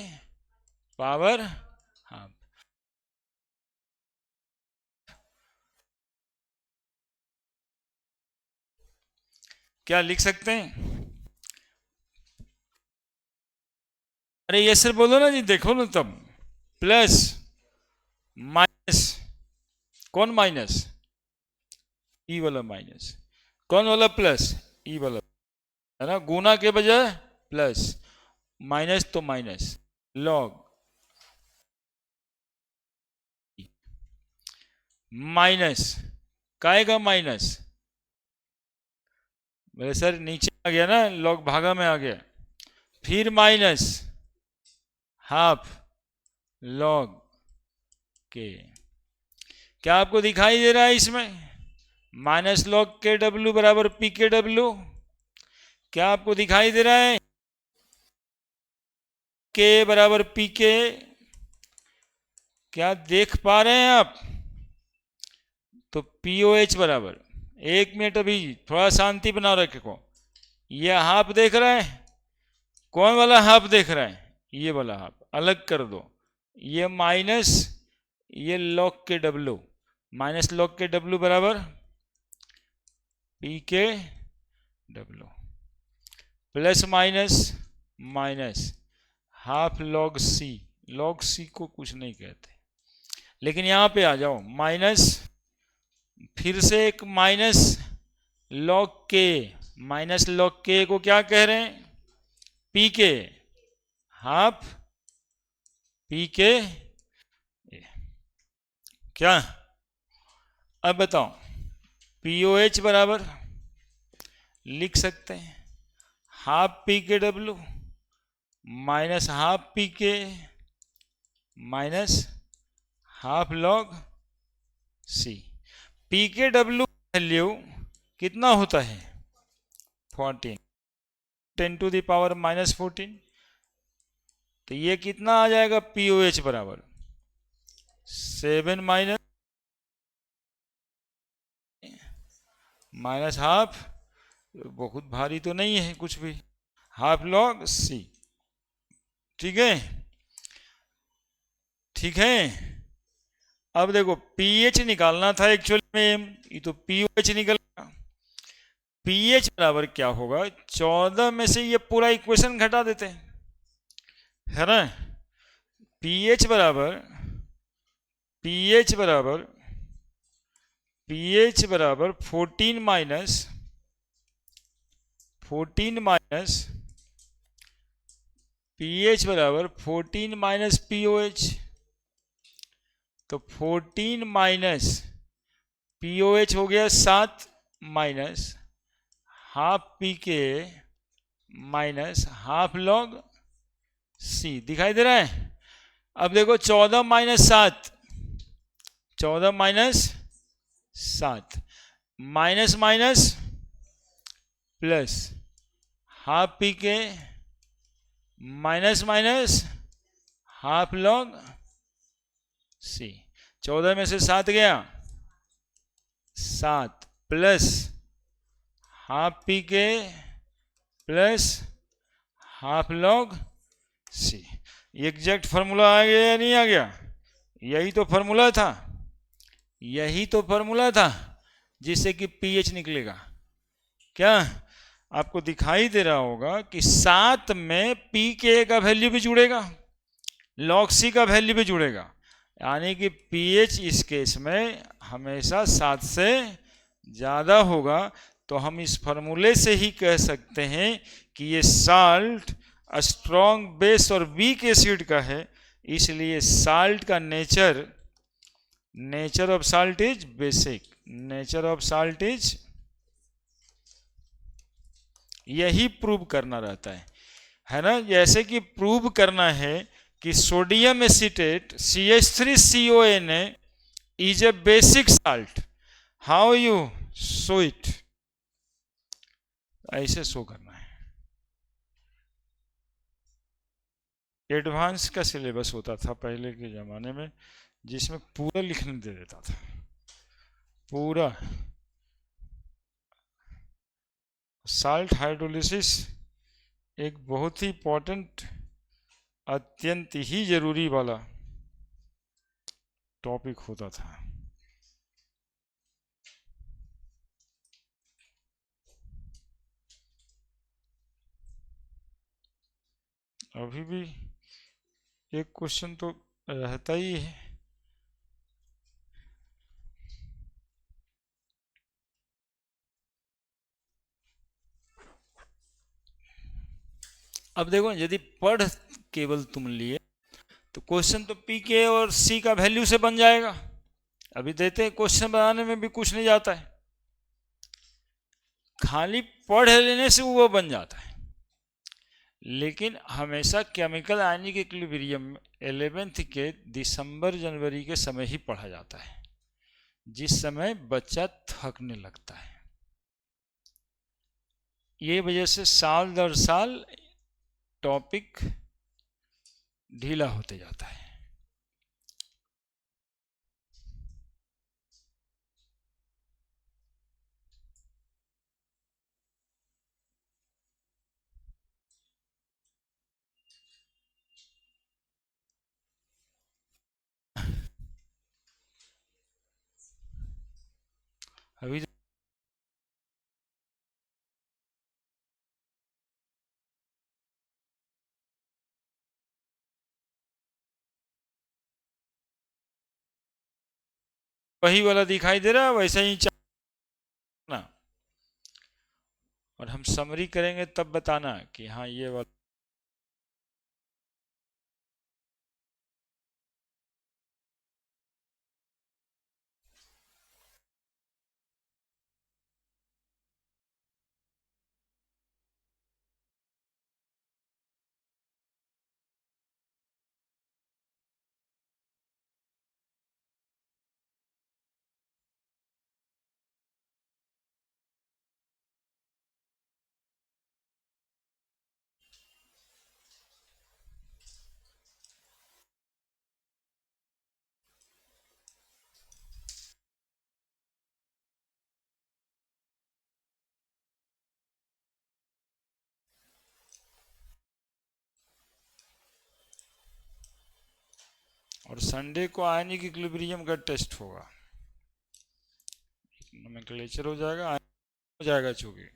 power half. क्या लिख सकते हैं? अरे ये सर बोलो ना जी, देखो ना तब, प्लस माइनस, कौन माइनस, ई वाला माइनस, कौन वाला प्लस, ई वाला, है ना, गुना के बजाय प्लस, माइनस तो माइनस, लॉग माइनस काय का माइनस, मेरे सर नीचे आ गया ना, लॉग भागा में आ गया, फिर माइनस हाफ लॉग के। क्या आपको दिखाई दे रहा है इसमें, माइनस लॉग के डब्ल्यू बराबर पी के डब्ल्यू, क्या आपको दिखाई दे रहा है, के बराबर पी के, क्या देख पा रहे हैं आप? तो पीओएच बराबर, एक मिनट अभी थोड़ा शांति बनाओ रखो, ये हाफ देख रहा है, कौन वाला हाफ देख रहा है, ये वाला हाफ अलग कर दो, ये माइनस ये log K W, minus log K W बराबर p K W, plus minus minus half log C, log C को कुछ नहीं कहते, लेकिन यहां पे आ जाओ, माइनस फिर से एक माइनस लॉग के, माइनस लॉग के को क्या कह रहे हैं, पी के हाफ पी के, क्या, अब बताओ, पीओएच बराबर लिख सकते हैं half P K W minus half P के माइनस हाफ लॉग सी। पी के डब्ल्यू वैल्यू कितना होता है, 14, 10 टू द पावर माइनस 14, तो ये कितना आ जाएगा, पीओएच बराबर 7 माइनस हाफ, बहुत भारी तो नहीं है कुछ भी, हाफ लॉग सी। ठीक है, ठीक है। अब देखो पीएच निकालना था एक्चुअली में, ये तो पीओएच निकल गया, पीएच बराबर क्या होगा, 14 में से ये पूरा इक्वेशन घटा देते हैं, है ना, पीएच बराबर pH बराबर 14 माइनस pH बराबर 14 माइनस POH। तो 14 माइनस POH हो गया 7 minus half PK minus half log C। दिखाई दे रहा है? अब देखो 14 minus 7, 14 minus 7, minus minus plus half PK minus minus half log C। 14 में से 7 गया, 7 plus half PK plus half log C। Exact formula आ गया या नहीं आ गया? यही तो फॉर्मूला था, यही तो फॉर्मूला था जिससे कि pH निकलेगा। क्या आपको दिखाई दे रहा होगा कि 7 में PK का वैल्यू भी जुड़ेगा, लॉग C का वैल्यू भी जुड़ेगा, यानी कि pH इस केस में हमेशा 7 से ज़्यादा होगा। तो हम इस फॉर्मूले से ही कह सकते हैं कि ये साल्ट स्ट्रॉन्ग बेस और वीक एसिड का है, इसलिए साल्ट का nature of salt is basic, nature of salt is, यही प्रूव करना रहता है ना। जैसे कि प्रूव करना है कि sodium acetate CH3CONA is a basic salt, how you show it, ऐसे शो करना है। एडवांस का सिलेबस होता था पहले के ज़माने में, जिसमें पूरा लिखने दे देता था, पूरा। साल्ट हाइड्रोलिसिस एक बहुत ही इंपॉर्टेंट, अत्यंत ही जरूरी वाला टॉपिक होता था। अभी भी एक क्वेश्चन तो रहता ही है। अब देखो, यदि पढ़ केवल तुम लिए तो क्वेश्चन तो PK और C का वैल्यू से बन जाएगा। अभी देते हैं, क्वेश्चन बनाने में भी कुछ नहीं जाता है, खाली पढ़ लेने से वो बन जाता है। लेकिन हमेशा केमिकल आयनिक इक्विलिब्रियम 11th के दिसंबर जनवरी के समय ही पढ़ा जाता है, जिस समय बच्चा थकने लगता है। ये वजह से साल दर साल टॉपिक ढीला होते जाता है। अभी वही वाला दिखाई दे रहा है, वैसे ही ना, और हम समरी करेंगे तब बताना कि हाँ ये वाला। और संडे को आयनिक इक्विलिब्रियम का टेस्ट होगा, नोमेनक्लेचर हो जाएगा, हो जाएगा, चूंकि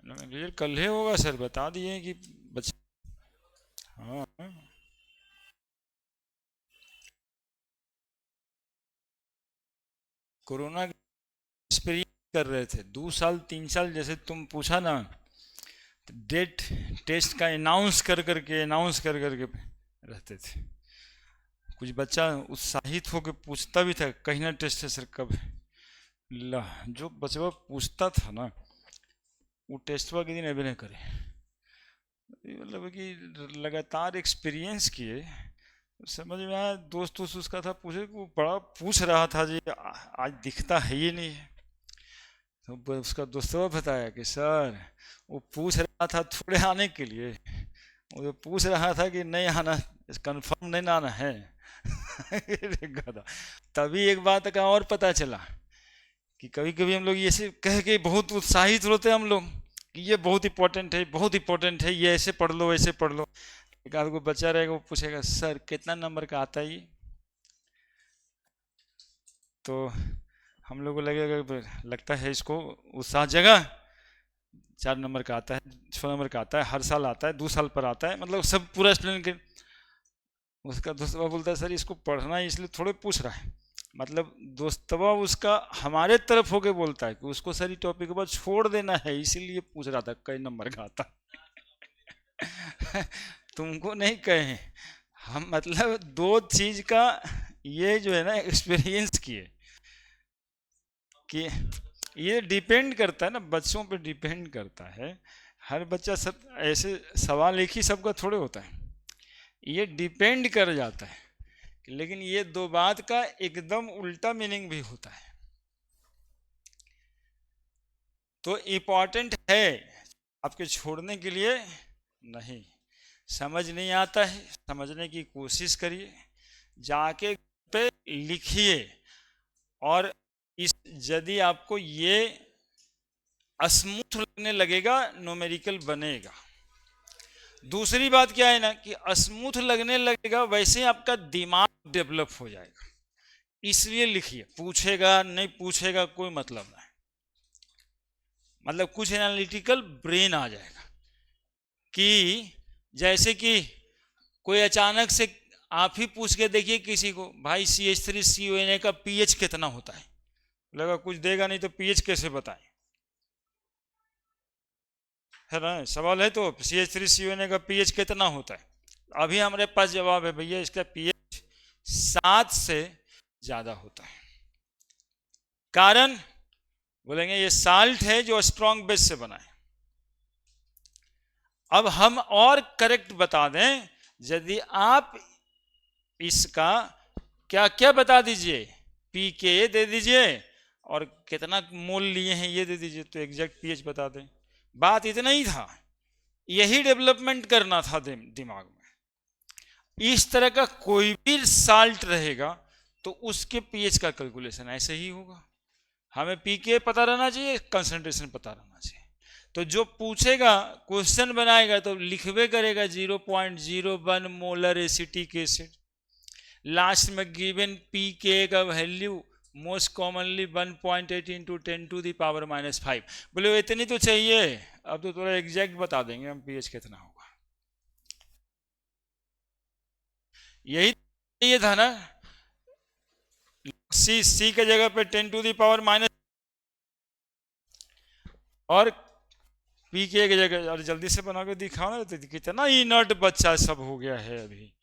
नोमेनक्लेचर कल ही होगा सर, बता दिए कि बच्चे। हाँ कोरोना एक्सपीरियंस कर रहे थे 2 साल 3 साल, जैसे तुम पूछा ना, डेट टेस्ट का अनाउंस कर करके रहते थे। कुछ बच्चा उत्साहित होकर पूछता भी था कहीं ना टेस्ट है सर कब है। ला, जो बचवा पूछता था ना वो टेस्टवा के दिन अभी नहीं करे। मतलब कि लगातार एक्सपीरियंस किए, समझ में आया। दोस्त उस उसका था, पूछे वो बड़ा पूछ रहा था जी, आज दिखता है ही नहीं है। तो उसका दोस्तों बताया कि सर वो पूछ रहा था थोड़े आने के लिए, वो तो पूछ रहा था कि नहीं आना, कंफर्म नहीं आना है। अरे गधा। तभी एक बात का और पता चला कि कभी कभी हम लोग ये से कह के बहुत उत्साहित होते हैं हम लोग कि ये बहुत इंपॉर्टेंट है, बहुत इंपॉर्टेंट है, ये ऐसे पढ़ लो ऐसे पढ़ लो। एक आध को बच्चा रहेगा वो पूछेगा सर कितना नंबर का आता है ये। तो हम लोग को लगेगा, लगता है इसको उत्साह जगह 4 नंबर का आता है, 6 नंबर का आता है, हर साल आता है, 2 साल पर आता है, मतलब सब पूरा स्टूडेंट के। उसका दोस्तवा बोलता है सर इसको पढ़ना है इसलिए थोड़े पूछ रहा है। मतलब दोस्तवा उसका हमारे तरफ होके बोलता है कि उसको सर ये टॉपिक के बाद छोड़ देना है इसीलिए पूछ रहा था कई नंबर का आता है। तुमको नहीं कहे हम, मतलब दो चीज का ये जो है ना एक्सपीरियंस किए कि ये डिपेंड करता है ना, बच्चों पे डिपेंड करता है। हर बच्चा सब ऐसे सवाल एक ही सबका थोड़े होता है, ये डिपेंड कर जाता है। लेकिन ये दो बात का एकदम उल्टा मीनिंग भी होता है। तो इम्पॉर्टेंट है आपके छोड़ने के लिए नहीं। समझ नहीं आता है, समझने की कोशिश करिए, जाके पे लिखिए। और इस यदि आपको ये स्मूथ लगने लगेगा न्यूमेरिकल बनेगा। दूसरी बात क्या है ना कि स्मूथ लगने लगेगा वैसे ही आपका दिमाग डेवलप हो जाएगा। इसलिए लिखिए, पूछेगा नहीं पूछेगा कोई मतलब नहीं, मतलब कुछ एनालिटिकल ब्रेन आ जाएगा। कि जैसे कि कोई अचानक से आप ही पूछ के देखिए किसी को, भाई CH3CONA का पीएच कितना होता है, लगा कुछ देगा नहीं तो पीएच कैसे बताएं, है ना। सवाल है तो CH3CONA का पीएच कितना होता है, अभी हमारे पास जवाब है भैया इसका पीएच 7 से ज्यादा होता है। कारण बोलेंगे ये साल्ट है जो स्ट्रॉन्ग बेस से बना है। अब हम और करेक्ट बता दें, यदि आप इसका क्या क्या बता दीजिए, पी के दे दीजिए और कितना मोल लिए हैं ये दे दीजिए तो एग्जैक्ट पीएच बता दें। बात इतना ही था, यही डेवलपमेंट करना था दिमाग में। इस तरह का कोई भी साल्ट रहेगा तो उसके पीएच का कैलकुलेशन ऐसे ही होगा। हमें पीके पता रहना चाहिए, कंसंट्रेशन पता रहना चाहिए। तो जो पूछेगा क्वेश्चन बनाएगा तो लिखवे करेगा 0.01 मोलर एसिटिक एसिड, लास्ट में गिवन पी के का वैल्यू मोस्ट कॉमनली 1.8 इंटू 10⁻⁻5। बोले इतनी तो चाहिए, अब तो थोड़ा एग्जैक्ट बता देंगे हम पीएच कितना होगा। यही ये था ना, सी के जगह पे 10⁻⁻, और पी के जगह, और जल्दी से बना के दिखाओ ना, तो कितना इनर्ट बच्चा सब हो गया है अभी।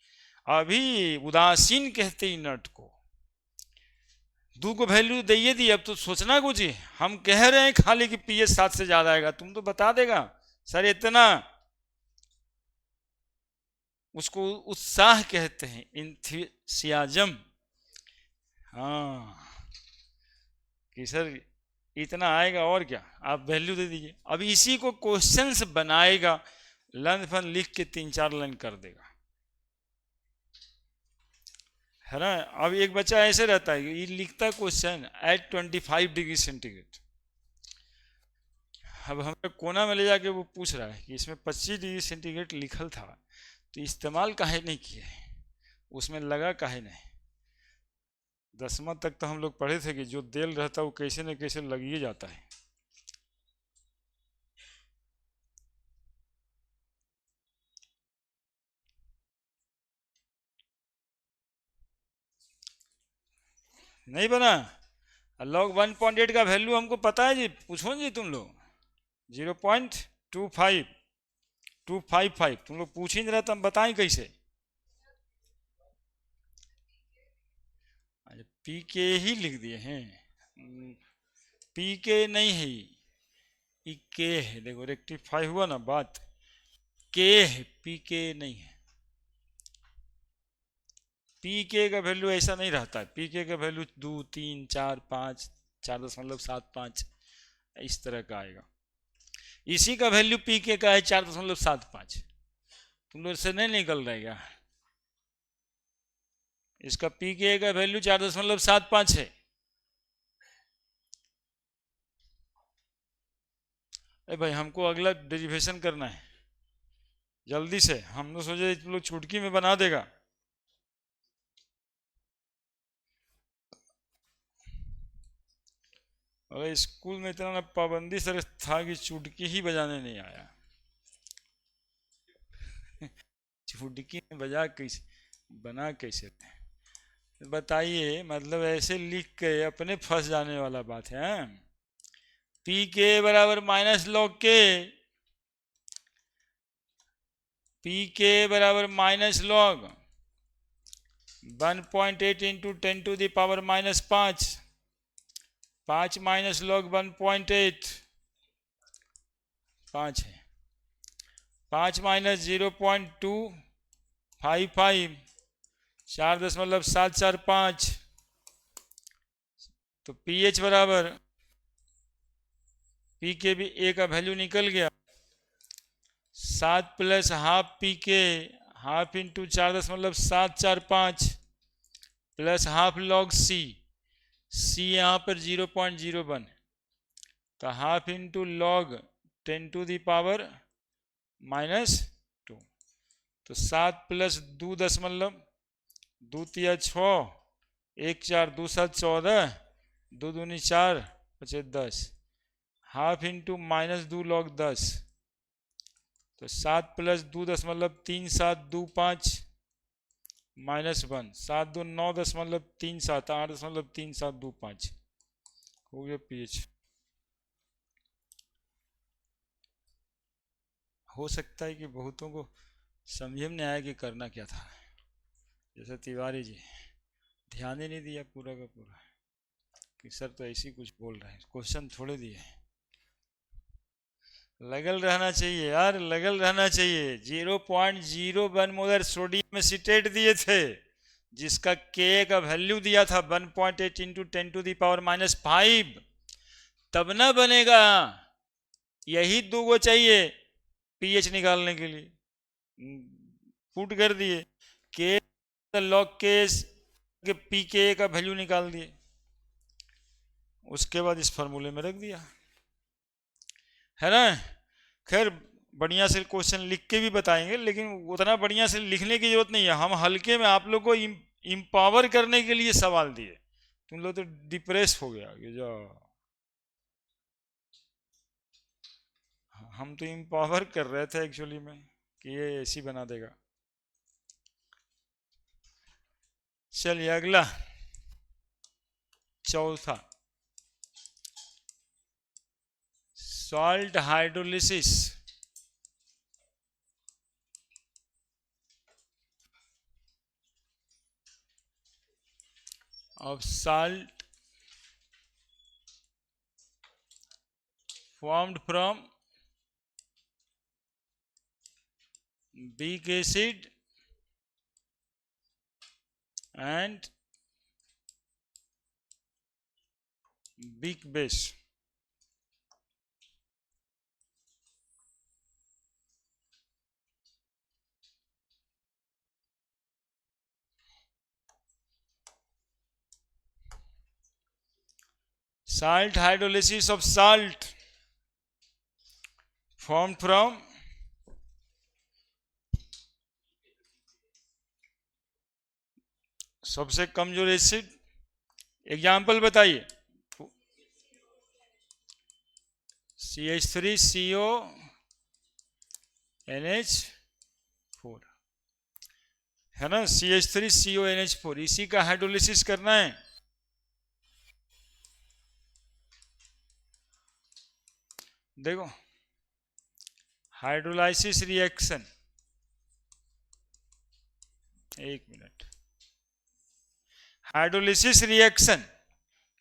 अभी उदासीन कहते इनर्ट को, दू को वैल्यू दे दी, अब तो सोचना कुछ ही। हम कह रहे हैं खाली कि पीएच 7 से ज्यादा आएगा, तुम तो बता देगा सर इतना। उसको उत्साह कहते हैं, इंथुसियाज्म। हाँ कि सर इतना आएगा और क्या, आप वैल्यू दे दीजिए। अब इसी को क्वेश्चंस बनाएगा, लर्न फन लिख के 3-4 लाइन कर देगा, है ना। अब एक बच्चा ऐसे रहता है, ये लिखता है क्वेश्चन एट 25 डिग्री सेंटीग्रेड। अब हमें कोना में ले जाके वो पूछ रहा है कि इसमें 25 डिग्री सेंटीग्रेड लिखल था तो इस्तेमाल काहे नहीं किए, उसमें लगा काहे नहीं। 10वां तक तो हम लोग पढ़े थे कि जो देल रहता है वो कैसे न कैसे लग ही जाता है। नहीं बना, लॉग 1.8 का वैल्यू हमको पता है जी, पूछो जी तुम लोग। 0.25255 तुम लोग पूछ ही नहीं रहे तो हम बताएं कैसे। अच्छा पी के ही लिख दिए हैं, पी के नहीं है ये के है, देखो रेक्टिफाई हुआ ना बात, के है पी के नहीं है। पी के का वैल्यू ऐसा नहीं रहता है, पी के का वैल्यू 2, 3, 4, 5, 4.75 इस तरह का आएगा। इसी का वैल्यू पी के का है 4.75, तुम लोग से नहीं निकल रहेगा। इसका पी के का वैल्यू 4.75 है। अरे भाई हमको अगला डेरिवेशन करना है जल्दी से, हम लोग सोचे तुम लोग चुटकी में बना देगा। अरे स्कूल में इतना ना पाबंदी सर था कि चुटकी ही बजाने नहीं आया। चुटकी में बजा कैसे, बना कैसे थे बताइए, मतलब ऐसे लिख के अपने फंस जाने वाला बात है। पी के बराबर माइनस लॉग के, पी के बराबर minus log 1.8 into 10⁻⁻5, 5 minus log 1.8 5 है, 5 माइनस 0.255 4.745, तो पी एच बराबर, पी के भी ए का वैल्यू निकल गया, 7 plus half P K, half into 4.745 plus half log C, C यहाँ पर 0.01, तो हाफ इंटू लॉग 10⁻⁻², तो 7 प्लस 2.2 1 4 2 7 14 2 दूनी 4 5 10, हाफ इंटू -2 लॉग 10, तो 7 प्लस 2.3725 -1, 7 2 9.37 8.3725 हो गया पीएच। हो सकता है कि बहुतों को समझ में नहीं आया कि करना क्या था, जैसे तिवारी जी ध्यान ही नहीं दिया पूरा का पूरा कि सर तो ऐसे ही कुछ बोल रहे हैं, क्वेश्चन थोड़े दिए। लगल रहना चाहिए यार, लगल रहना चाहिए। 0.01 मोलर सोडियम एसीटेट दिए थे, जिसका के का वैल्यू दिया था 1.8 इंटू 10⁻⁻5, तब ना बनेगा। यही दो गो चाहिए पीएच निकालने के लिए, पुट कर दिए के लॉग के पी के का वैल्यू निकाल दिए, उसके बाद इस फार्मूले में रख दिया, है ना। खैर बढ़िया से क्वेश्चन लिख के भी बताएंगे, लेकिन उतना बढ़िया से लिखने की जरूरत नहीं है, हम हल्के में आप लोग को इम्पावर करने के लिए सवाल दिए। तुम लोग तो डिप्रेस हो गया कि जो हम तो इम्पावर कर रहे थे एक्चुअली में कि ये ऐसी बना देगा। चलिए अगला चौथा, salt hydrolysis of salt formed from weak acid and weak base। Salt hydrolysis of salt formed from सबसे कमजोर एसिड, एग्जाम्पल बताइए। CH3CONH4 है ना, CH3CONH4, इसी का हाइड्रोलिसिस करना है। देखो हाइड्रोलाइसिस रिएक्शन, एक मिनट, हाइड्रोलिसिस रिएक्शन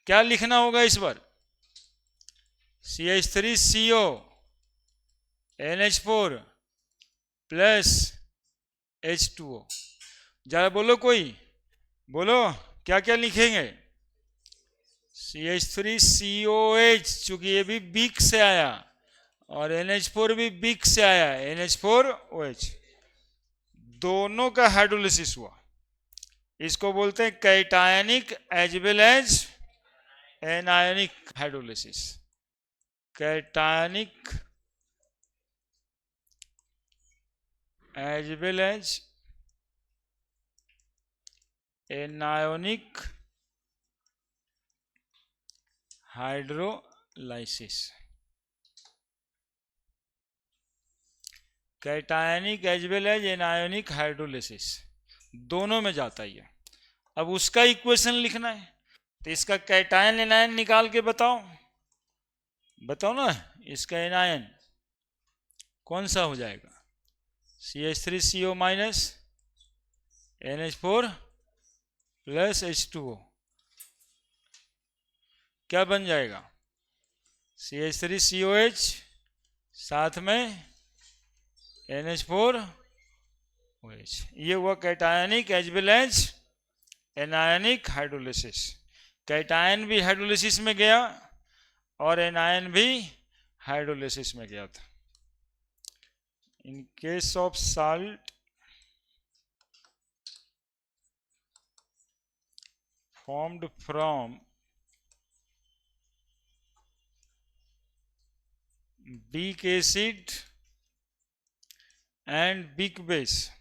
क्या लिखना होगा इस बार? CH3CO NH4 plus H2O। जरा बोलो, कोई बोलो क्या क्या लिखेंगे? CH3COH, चूंकि ये भी बीक से आया, और NH4 भी बीक से आया, NH4OH, दोनों का हाइड्रोलिसिस हुआ। इसको बोलते हैं cationic as well as anionic hydrolysis. Cationic as well as anionic hydrolysis. Cationic as well as anionic hydrolysis दोनों में जाता ही है। अब उसका इक्वेशन लिखना है, तो इसका कैटायन एनायन निकाल के बताओ, बताओ ना। इसका एनायन कौन सा हो जाएगा? CH3CO minus NH4 plus H2O, क्या बन जाएगा? CH3COH साथ में NH4OH। ये हुआ cationic as well as anionic hydrolysis. Cation भी हाइड्रोलिसिस में गया और एनायन भी हाइड्रोलिसिस में गया था। In case of salt formed from weak acid and weak base,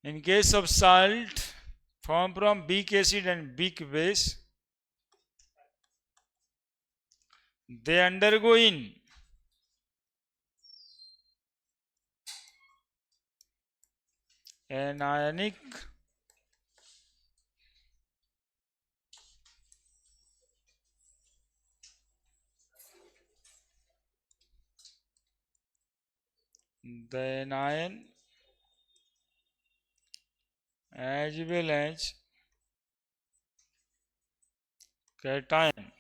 in case of salt formed from weak acid and weak base, they undergo in anionic the anion as well as cation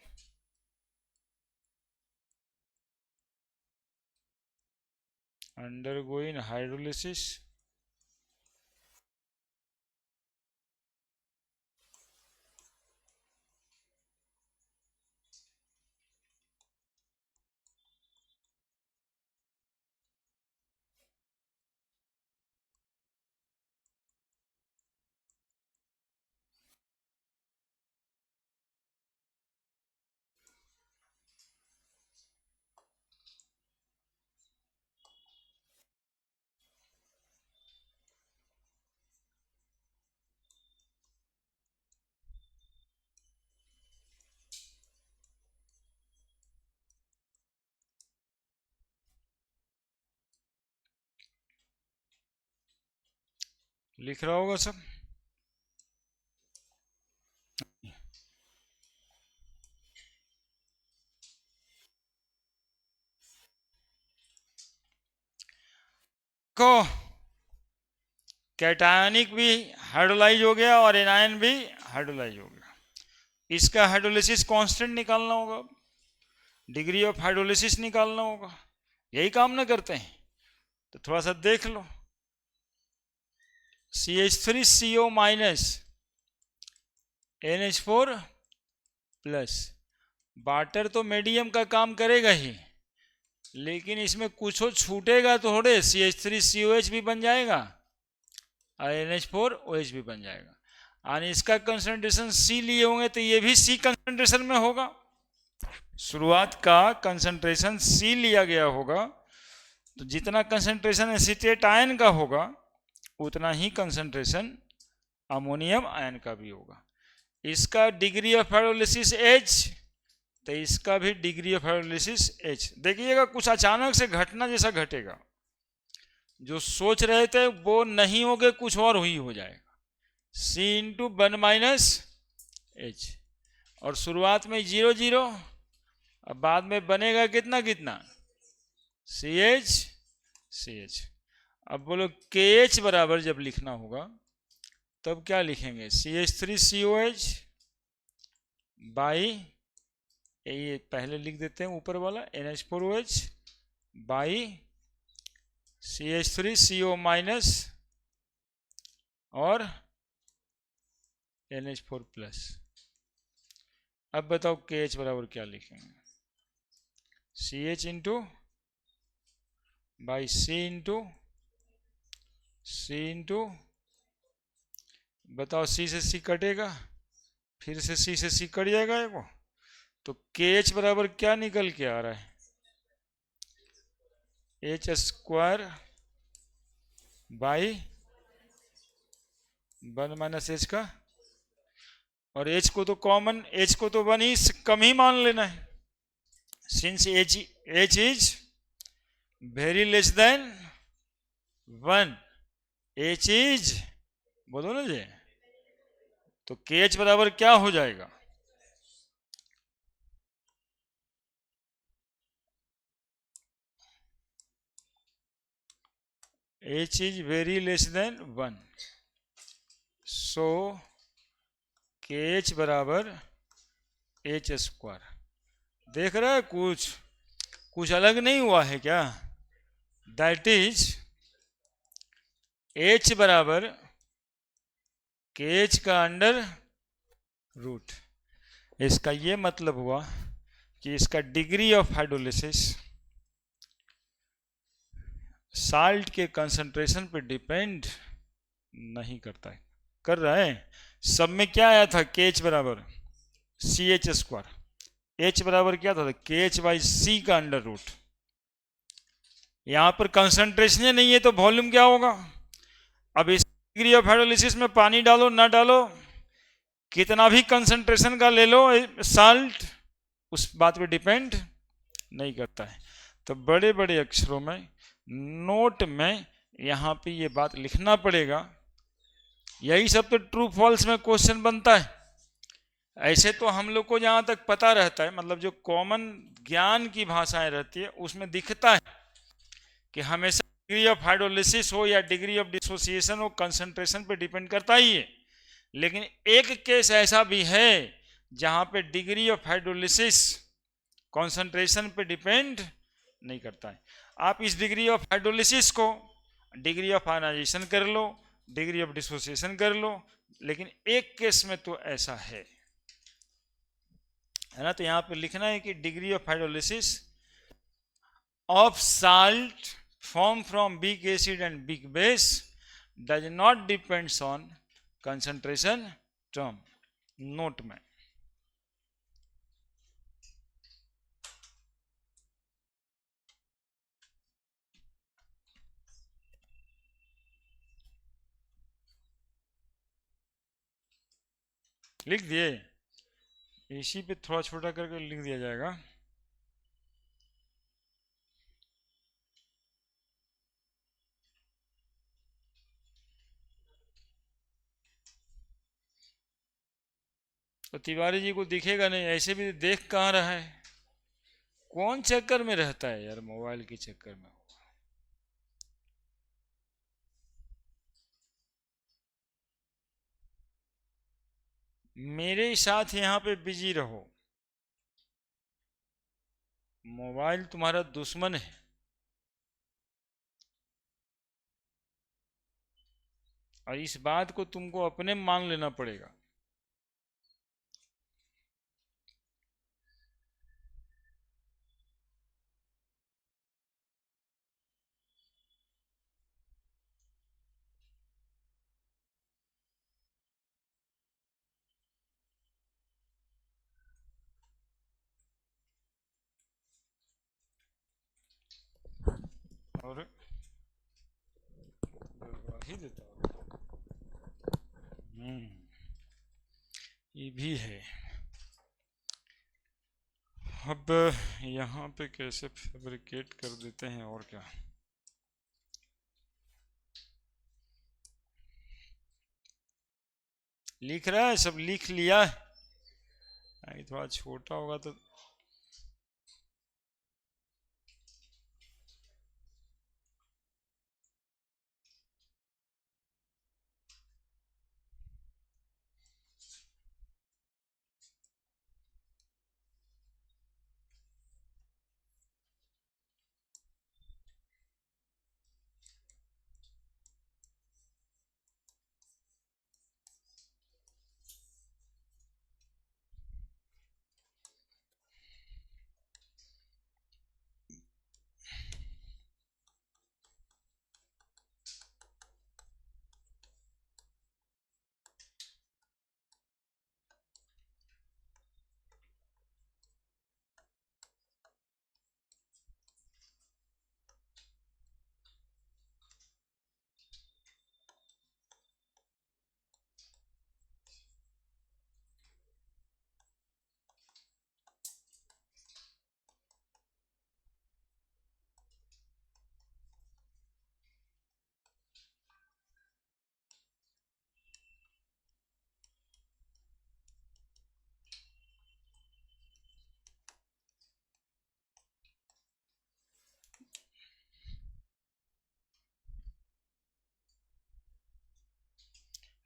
undergoing hydrolysis लिख रहा होगा सब। को cationic भी hydrolyse हो गया और anion भी हाइड्रोलाइज हो गया। इसका हाइड्रोलिसिस कांस्टेंट निकालना होगा, डिग्री ऑफ हाइड्रोलिसिस निकालना होगा। यही काम ना करते हैं? तो थोड़ा सा देख लो। CH3CO minus NH4 plus, water तो मीडियम का काम करेगा ही, लेकिन इसमें कुछ छूटेगा तो थोड़े। CH3COH भी बन जाएगा और NH4OH भी बन जाएगा, और इसका कंसंट्रेशन C लिए होंगे तो ये भी C कंसंट्रेशन में होगा। शुरुआत का कंसंट्रेशन C लिया गया होगा, तो जितना कंसंट्रेशन एसीटेट आयन का होगा उतना ही कंसंट्रेशन अमोनियम आयन का भी होगा। इसका डिग्री ऑफ हाइड्रोलिसिस H, तो इसका भी डिग्री ऑफ हाइड्रोलिसिस H। देखिएगा कुछ अचानक से घटना जैसा घटेगा, जो सोच रहे थे वो नहीं होगे, कुछ और ही हो जाएगा। C × 1 - H, और शुरुआत में 0 0, अब बाद में बनेगा कितना कितना, CH CH। अब बोलो KH बराबर जब लिखना होगा तब क्या लिखेंगे, CH3COH बाई, ये पहले लिख देते हैं ऊपर वाला NH4OH बाई CH3CO माइनस और NH4 प्लस। अब बताओ KH बराबर क्या लिखेंगे, CH into by C into बताओ, C से C कटेगा, फिर से C से C कट जाएगा वो, तो KH बराबर क्या निकल के आ रहा है, H square by 1 minus H का, और H को तो कॉमन, H को तो 1 ही कम ही मान लेना है, since H is very less than 1, H is, बोलो ना जी, तो KH बराबर क्या हो जाएगा, H is very less than 1, so KH बराबर H स्क्वायर। देख रहा है कुछ अलग नहीं हुआ है क्या, दैट इज H बराबर KH का अंडर रूट। इसका ये मतलब हुआ कि इसका डिग्री ऑफ हाइड्रोलिसिस साल्ट के कंसंट्रेशन पे डिपेंड नहीं करता है, कर रहा है। सब में क्या आया था, KH बराबर CH स्क्वायर, H बराबर क्या था, KH बाई C का अंडर रूट। यहां पर कंसंट्रेशन नहीं है तो वॉल्यूम क्या होगा। अब इस डिग्री ऑफ हाइड्रोलिसिस में पानी डालो ना डालो, कितना भी कंसंट्रेशन का ले लो साल्ट, उस बात पे डिपेंड नहीं करता है। तो बड़े बड़े अक्षरों में नोट में यहाँ पे ये बात लिखना पड़ेगा। यही सब तो ट्रू फॉल्स में क्वेश्चन बनता है। ऐसे तो हम लोग को जहाँ तक पता रहता है, मतलब जो कॉमन ज्ञान की भाषाएं रहती है उसमें दिखता है कि हमेशा डिग्री ऑफ हाइड्रोलिसिस हो या डिग्री ऑफ डिसोसिएशन हो, कंसंट्रेशन पे डिपेंड करता ही है। लेकिन एक केस ऐसा भी है जहाँ पे डिग्री ऑफ हाइड्रोलिसिस कंसंट्रेशन पे डिपेंड नहीं करता है। आप इस डिग्री ऑफ हाइड्रोलिसिस को डिग्री ऑफ आयनाइजेशन कर लो, डिग्री ऑफ डिसोसिएशन कर लो, लेकिन एक केस में तो ऐसा है ना। तो यहाँ पे लिखना है कि degree of hydrolysis of salt formed from weak acid and weak base does not depends on concentration term। Note में लिख दिए, इसी पे थोड़ा छोटा करके लिख दिया जाएगा। तो तिवारी जी को दिखेगा नहीं, ऐसे भी देख कहाँ रहा है, कौन चक्कर में रहता है यार, मोबाइल के चक्कर में। मेरे साथ यहाँ पे बिजी रहो, मोबाइल तुम्हारा दुश्मन है। और इस बात को तुमको अपने मान लेना पड़ेगा। और ही देता ये भी है। अब यहाँ पे कैसे फैब्रिकेट कर देते हैं, और क्या लिख रहा है, सब लिख लिया थोड़ा छोटा होगा तो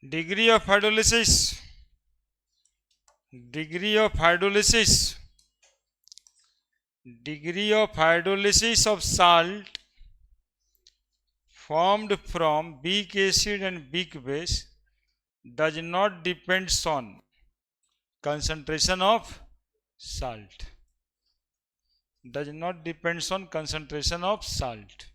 degree of hydrolysis, degree of hydrolysis, degree of hydrolysis of salt formed from weak acid and weak base does not depends on concentration of salt, does not depends on concentration of salt.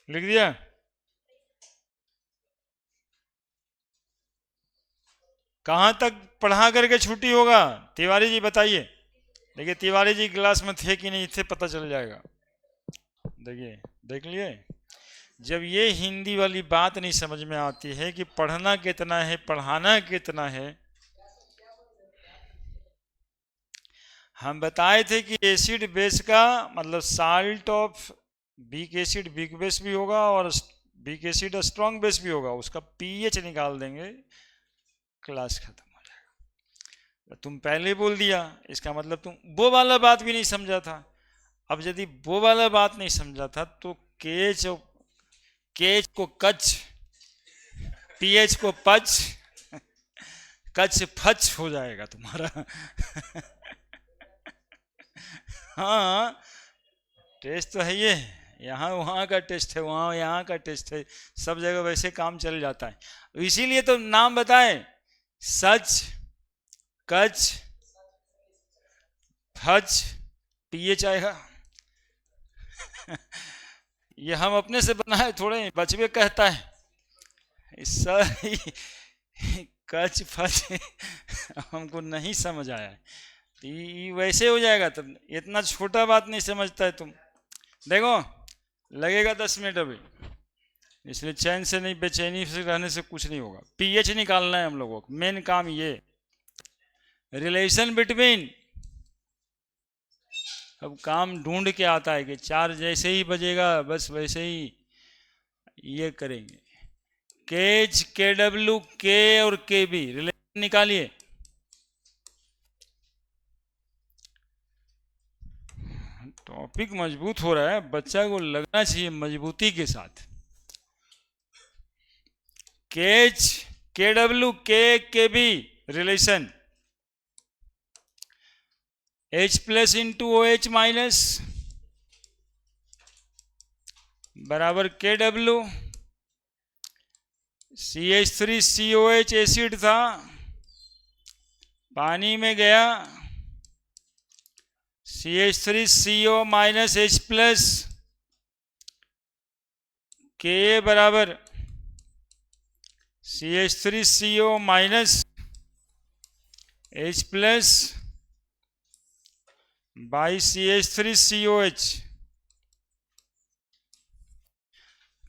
लिख दिया? कहाँ तक पढ़ा करके छुट्टी होगा तिवारी जी बताइए? देखिए तिवारी जी क्लास में थे कि नहीं थे पता चल जाएगा। देखिए देख लिए, जब ये हिंदी वाली बात नहीं समझ में आती है कि पढ़ना कितना है पढ़ाना कितना है। हम बताए थे कि एसिड बेस का मतलब salt of weak acid weak base भी होगा और वीक एसिड स्ट्रॉन्ग बेस भी होगा, उसका पीएच निकाल देंगे, क्लास खत्म हो जाएगा। तुम पहले बोल दिया, इसका मतलब तुम वो वाला बात भी नहीं समझा था। अब यदि वो वाला बात नहीं समझा था तो केच केच को कच, पीएच को पच, कच फच हो जाएगा तुम्हारा। हाँ टेस्ट तो है, ये यहाँ वहाँ का टेस्ट है, वहाँ यहाँ का टेस्ट है, सब जगह वैसे काम चल जाता है। इसीलिए तो नाम बताएं, सच, कच, फच, पीएच आएगा। ये हम अपने से बनाए थोड़े, बचवे कहता है सही। कच फच हमको नहीं समझ आया है, तो ये वैसे हो जाएगा। तब इतना छोटा बात नहीं समझता है तुम। देखो लगेगा 10 मिनट अभी, इसलिए चैन से नहीं, बेचैनी से रहने से कुछ नहीं होगा। पीएच निकालना है हम लोगों को, मेन काम ये रिलेशन बिटवीन। अब काम ढूंढ के आता है कि 4 जैसे ही बजेगा बस वैसे ही ये करेंगे। केच, के डब्ल्यू, के और के बी रिलेशन निकालिए। टॉपिक मजबूत हो रहा है, बच्चा को लगना चाहिए मजबूती के साथ। KH KW KB relation H plus into OH minus बराबर KW। CH3COH एसिड था, पानी में गया, CH3CO minus H plus Ka बराबर CH3CO minus H plus by CH3COH।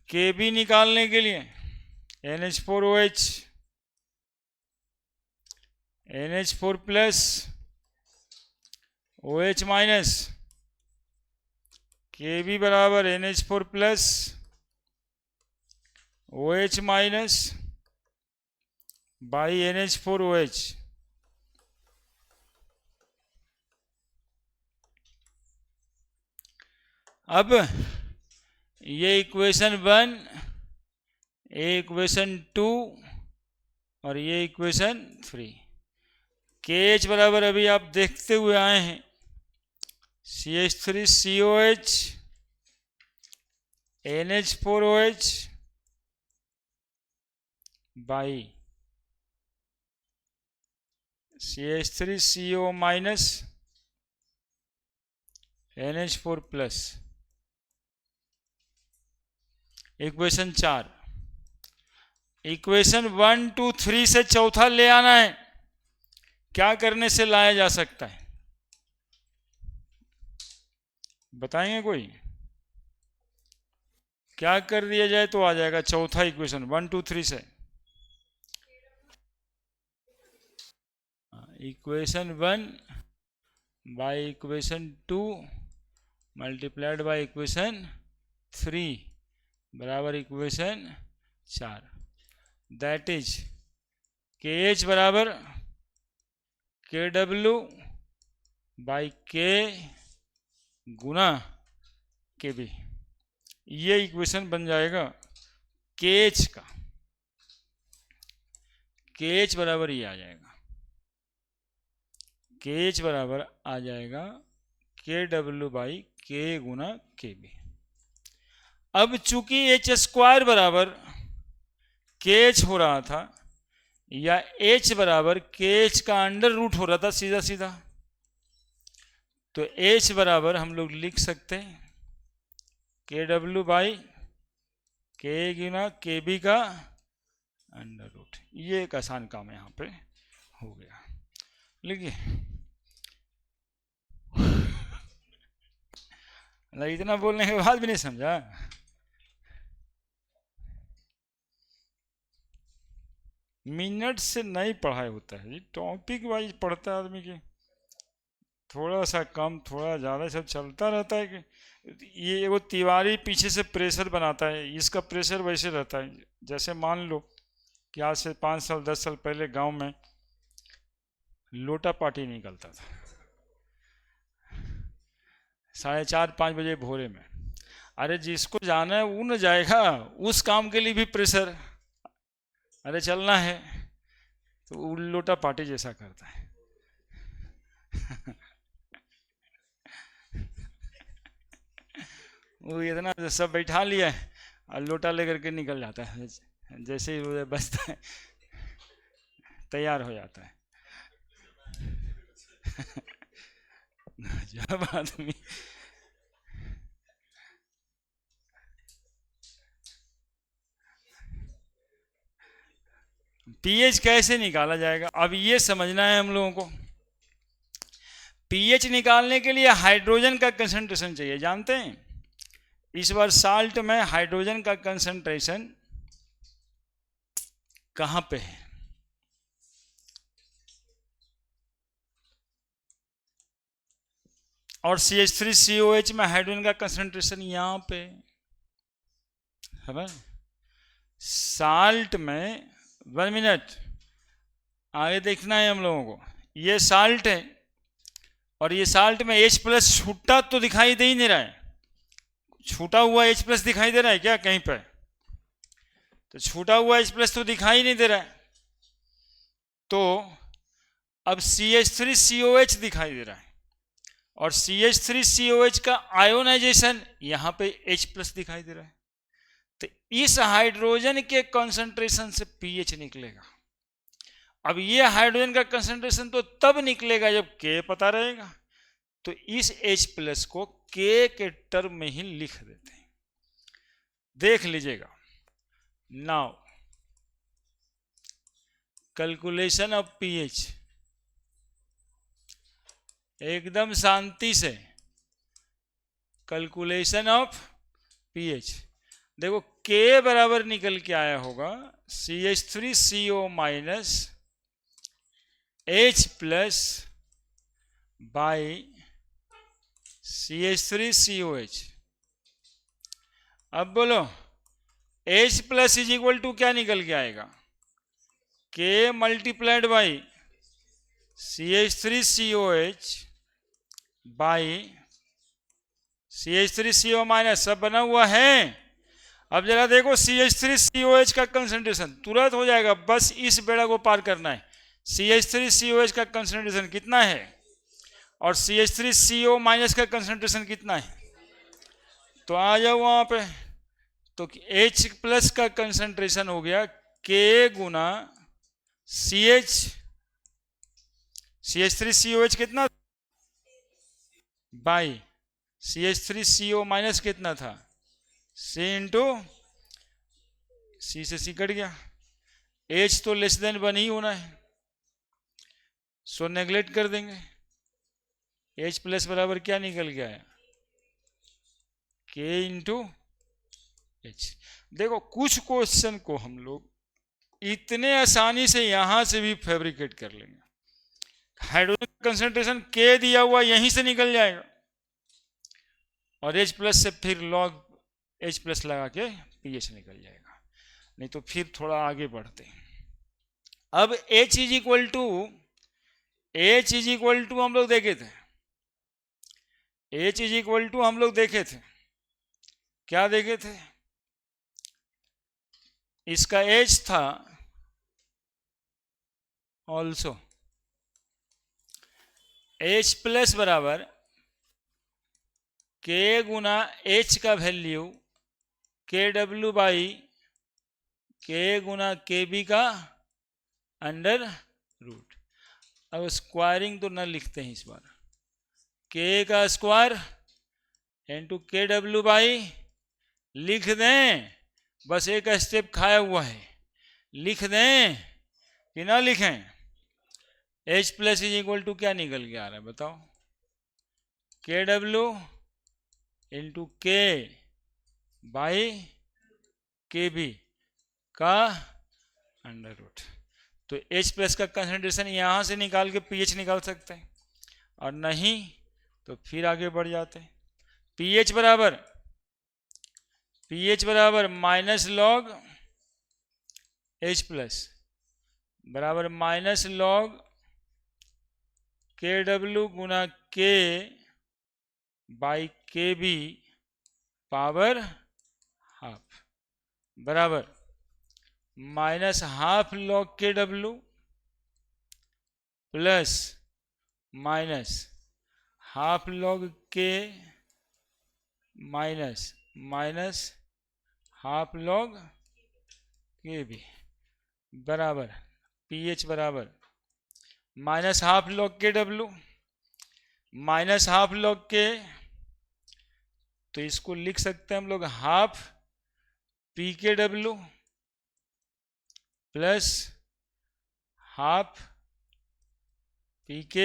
Kb निकालने के लिए NH4OH NH4 plus OH minus Kb बराबर NH4 plus OH minus by NH4OH। अब ये इक्वेशन 1, ये इक्वेशन 2 और ये इक्वेशन 3। KH बराबर अभी आप देखते हुए आए हैं CH3COH NH4OH by CH3CO minus NH4 plus. Equation 4, equation 1, 2, 3 से चौथा ले आना है। क्या करने से लाया जा सकता है, बताएंगे कोई? क्या कर दिया जाए तो आ जाएगा चौथा इक्वेशन 1, 2, 3 से? Equation 1 by equation 2 multiplied by equation 3 बराबर इक्वेशन 4। दैट इज KH बराबर KW by K Guna KB। ये इक्वेशन बन जाएगा KH का। KH बराबर ये आ जाएगा, KH बराबर आ जाएगा KW by K Guna KB। अब चूंकि H² बराबर KH हो रहा था या H बराबर KH का अंडर रूट हो रहा था सीधा सीधा, तो H बराबर हम लोग लिख सकते हैं KW by K Guna KB का अंडर रूट। ये एक आसान काम यहाँ पे हो गया। लिखिए, इतना बोलने के बाद भी नहीं समझा? मिनट से नहीं पढ़ाई होता है, टॉपिक वाइज पढ़ता है आदमी की, थोड़ा सा कम थोड़ा ज़्यादा सब चलता रहता है। कि ये वो तिवारी पीछे से प्रेशर बनाता है, इसका प्रेशर वैसे रहता है। जैसे मान लो कि आज से 5 साल 10 साल पहले गांव में लोटा पार्टी निकलता था 4:30-5 बजे भोरे में। अरे जिसको जाना है वो न जाएगा, उस काम के लिए भी प्रेशर, अरे चलना है तो वो लोटा पार्टी जैसा करता है। वो इतना सब बैठा लिया है और लोटा लेकर के निकल जाता है, जैसे ही वो बचता है तैयार हो जाता है। जब आदमी पीएच कैसे निकाला जाएगा, अब ये समझना है हम लोगों को। पीएच निकालने के लिए हाइड्रोजन का कंसंट्रेशन चाहिए, जानते हैं? इस बार साल्ट में हाइड्रोजन का कंसंट्रेशन कहां पे है? और CH3COH में हाइड्रोजन का कंसंट्रेशन यहां पे है। साल्ट में 1 मिनट आगे देखना है हम लोगों को। ये साल्ट है और ये साल्ट में H प्लस छूटा तो दिखाई दे ही नहीं रहा है, छूटा हुआ H प्लस दिखाई दे रहा है क्या कहीं पर? तो छूटा हुआ H प्लस तो दिखाई नहीं दे रहा है, तो अब CH3COH दिखाई दे रहा है, और CH3COH का आयोनाइजेशन यहां पे H प्लस दिखाई दे रहा है। तो इस हाइड्रोजन के कंसंट्रेशन से pH निकलेगा। अब ये हाइड्रोजन का कंसंट्रेशन तो तब निकलेगा जब K पता रहेगा, तो इस H प्लस को K के टर्म में ही लिख देते हैं। देख लीजिएगा, नाउ कैलकुलेशन ऑफ pH, एकदम शांति से कैलकुलेशन ऑफ pH। देखो K बराबर निकल के आया होगा CH3CO minus H plus by CH3COH। अब बोलो H plus is equal to क्या निकल के आएगा? K multiplied by CH3COH by CH3CO minus, सब बना हुआ है। अब जरा देखो CH3COH का कंसंट्रेशन तुरंत हो जाएगा, बस इस बेड़ा को पार करना है। CH3COH का कंसंट्रेशन कितना है और CH3CO माइनस का कंसंट्रेशन कितना है? तो आ जाओ वहां पे, तो H प्लस का कंसंट्रेशन हो गया K गुना CH3COH कितना बाई CH3CO माइनस कितना था? C इंटू C से C कट गया, H तो लेस देन वन ही होना है, सो नेग्लेक्ट कर देंगे। H प्लस बराबर क्या निकल गया है? K into H। देखो कुछ क्वेश्चन को हम लोग इतने आसानी से यहां से भी फैब्रिकेट कर लेंगे। हाइड्रोजन कंसंट्रेशन K दिया हुआ यहीं से निकल जाएगा, और H प्लस से फिर लॉग H प्लस लगा के pH निकल जाएगा। नहीं तो फिर थोड़ा आगे बढ़ते हैं। अब H इज इक्वल टू हम लोग देखे थे, H इज इक्वल टू हम लोग देखे थे, क्या देखे थे? इसका H था ऑल्सो H प्लस बराबर K गुना H का value KW by K Guna KB का अंडर रूट। अब स्क्वायरिंग तो न लिखते हैं इस बार, K का स्क्वायर इंटू KW बाई, लिख दें, बस एक स्टेप खाया हुआ है, लिख दें कि ना लिखें? H plus is equal to क्या निकल के आ रहा है बताओ? KW into K by KB का अंडर रूट। तो H प्लस का कंसंट्रेशन यहां से निकाल के pH निकाल सकते हैं, और नहीं तो फिर आगे बढ़ जाते हैं। pH बराबर माइनस लॉग H प्लस बराबर माइनस लॉग KW गुना K by KB power half बराबर minus half log KW plus minus half log K minus half log KB बराबर pH बराबर minus half log KW minus half log K, तो इसको लिख सकते हैं हम लोग half PKW plus half PK।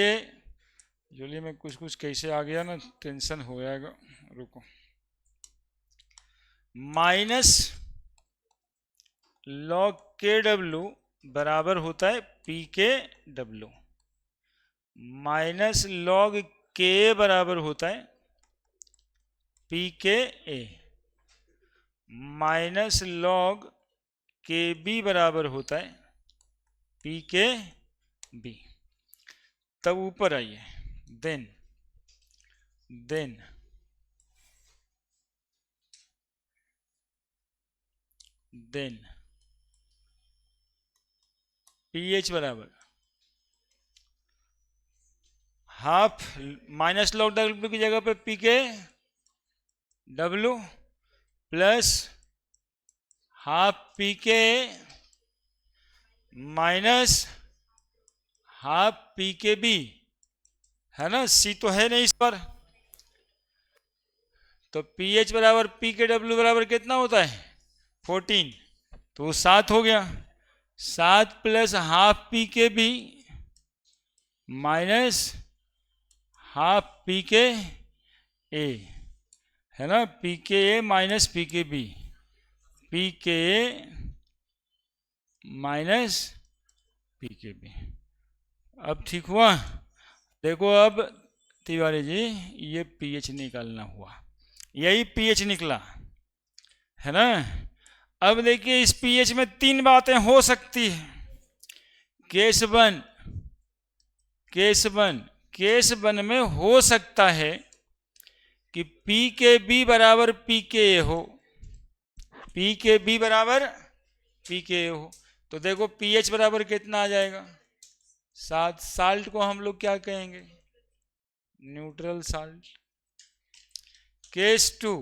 जोली में कुछ कैसे आ गया ना, टेंशन हो जाएगा, रुको। माइनस लॉग KW बराबर होता है PKW, माइनस लॉग K बराबर होता है PKA, माइनस लॉग KB बराबर होता है PKB। तब ऊपर आइए, देन देन pH बराबर हाफ माइनस लॉग डब्ल्यू की जगह पे P K W plus half P के माइनस हाफ पी के बी, है ना। सी तो है नहीं इस पर, तो पी एच बराबर पी के डब्ल्यू बराबर कितना होता है 14, तो 7 हो गया। 7 प्लस हाफ पी के बी माइनस हाफ पी के ए, है ना। पी के ए माइनस पी के बी, पी के ए माइनस पी के बी। अब ठीक हुआ। देखो अब तिवारी जी ये पीएच निकालना हुआ, यही पीएच निकला, है ना। अब देखिए इस पीएच में 3 बातें हो सकती है। केस वन, केस वन में हो सकता है कि पी के बी बराबर पी के ए हो, पी के बी बराबर पी के ए हो। तो देखो पीएच बराबर कितना आ जाएगा 7। साल्ट को हम लोग क्या कहेंगे न्यूट्रल साल्ट। केस 2,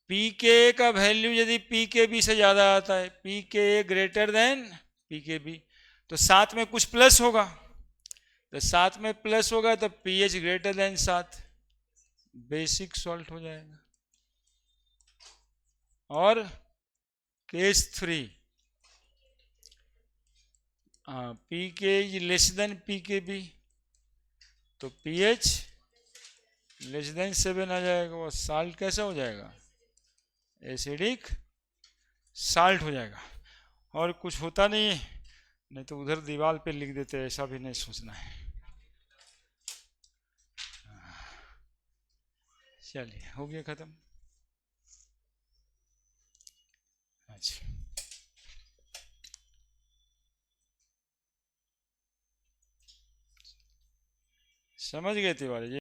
पी के ए का वैल्यू यदि पी के बी से ज्यादा आता है, पी के ए ग्रेटर देन पी के बी, तो साथ में कुछ प्लस होगा, तो साथ में प्लस होगा तो pH greater than 7, basic salt हो जाएगा। और केस 3, पी के लेस देन पी के बी, तो पीएच लेस देन 7 आ जाएगा। वो साल्ट कैसा हो जाएगा एसिडिक साल्ट हो जाएगा। और कुछ होता नहीं है, नहीं तो उधर दीवार पे लिख देते, ऐसा भी नहीं सोचना है। चलिए हो गया खत्म। अच्छा समझ गए तिवारी जी।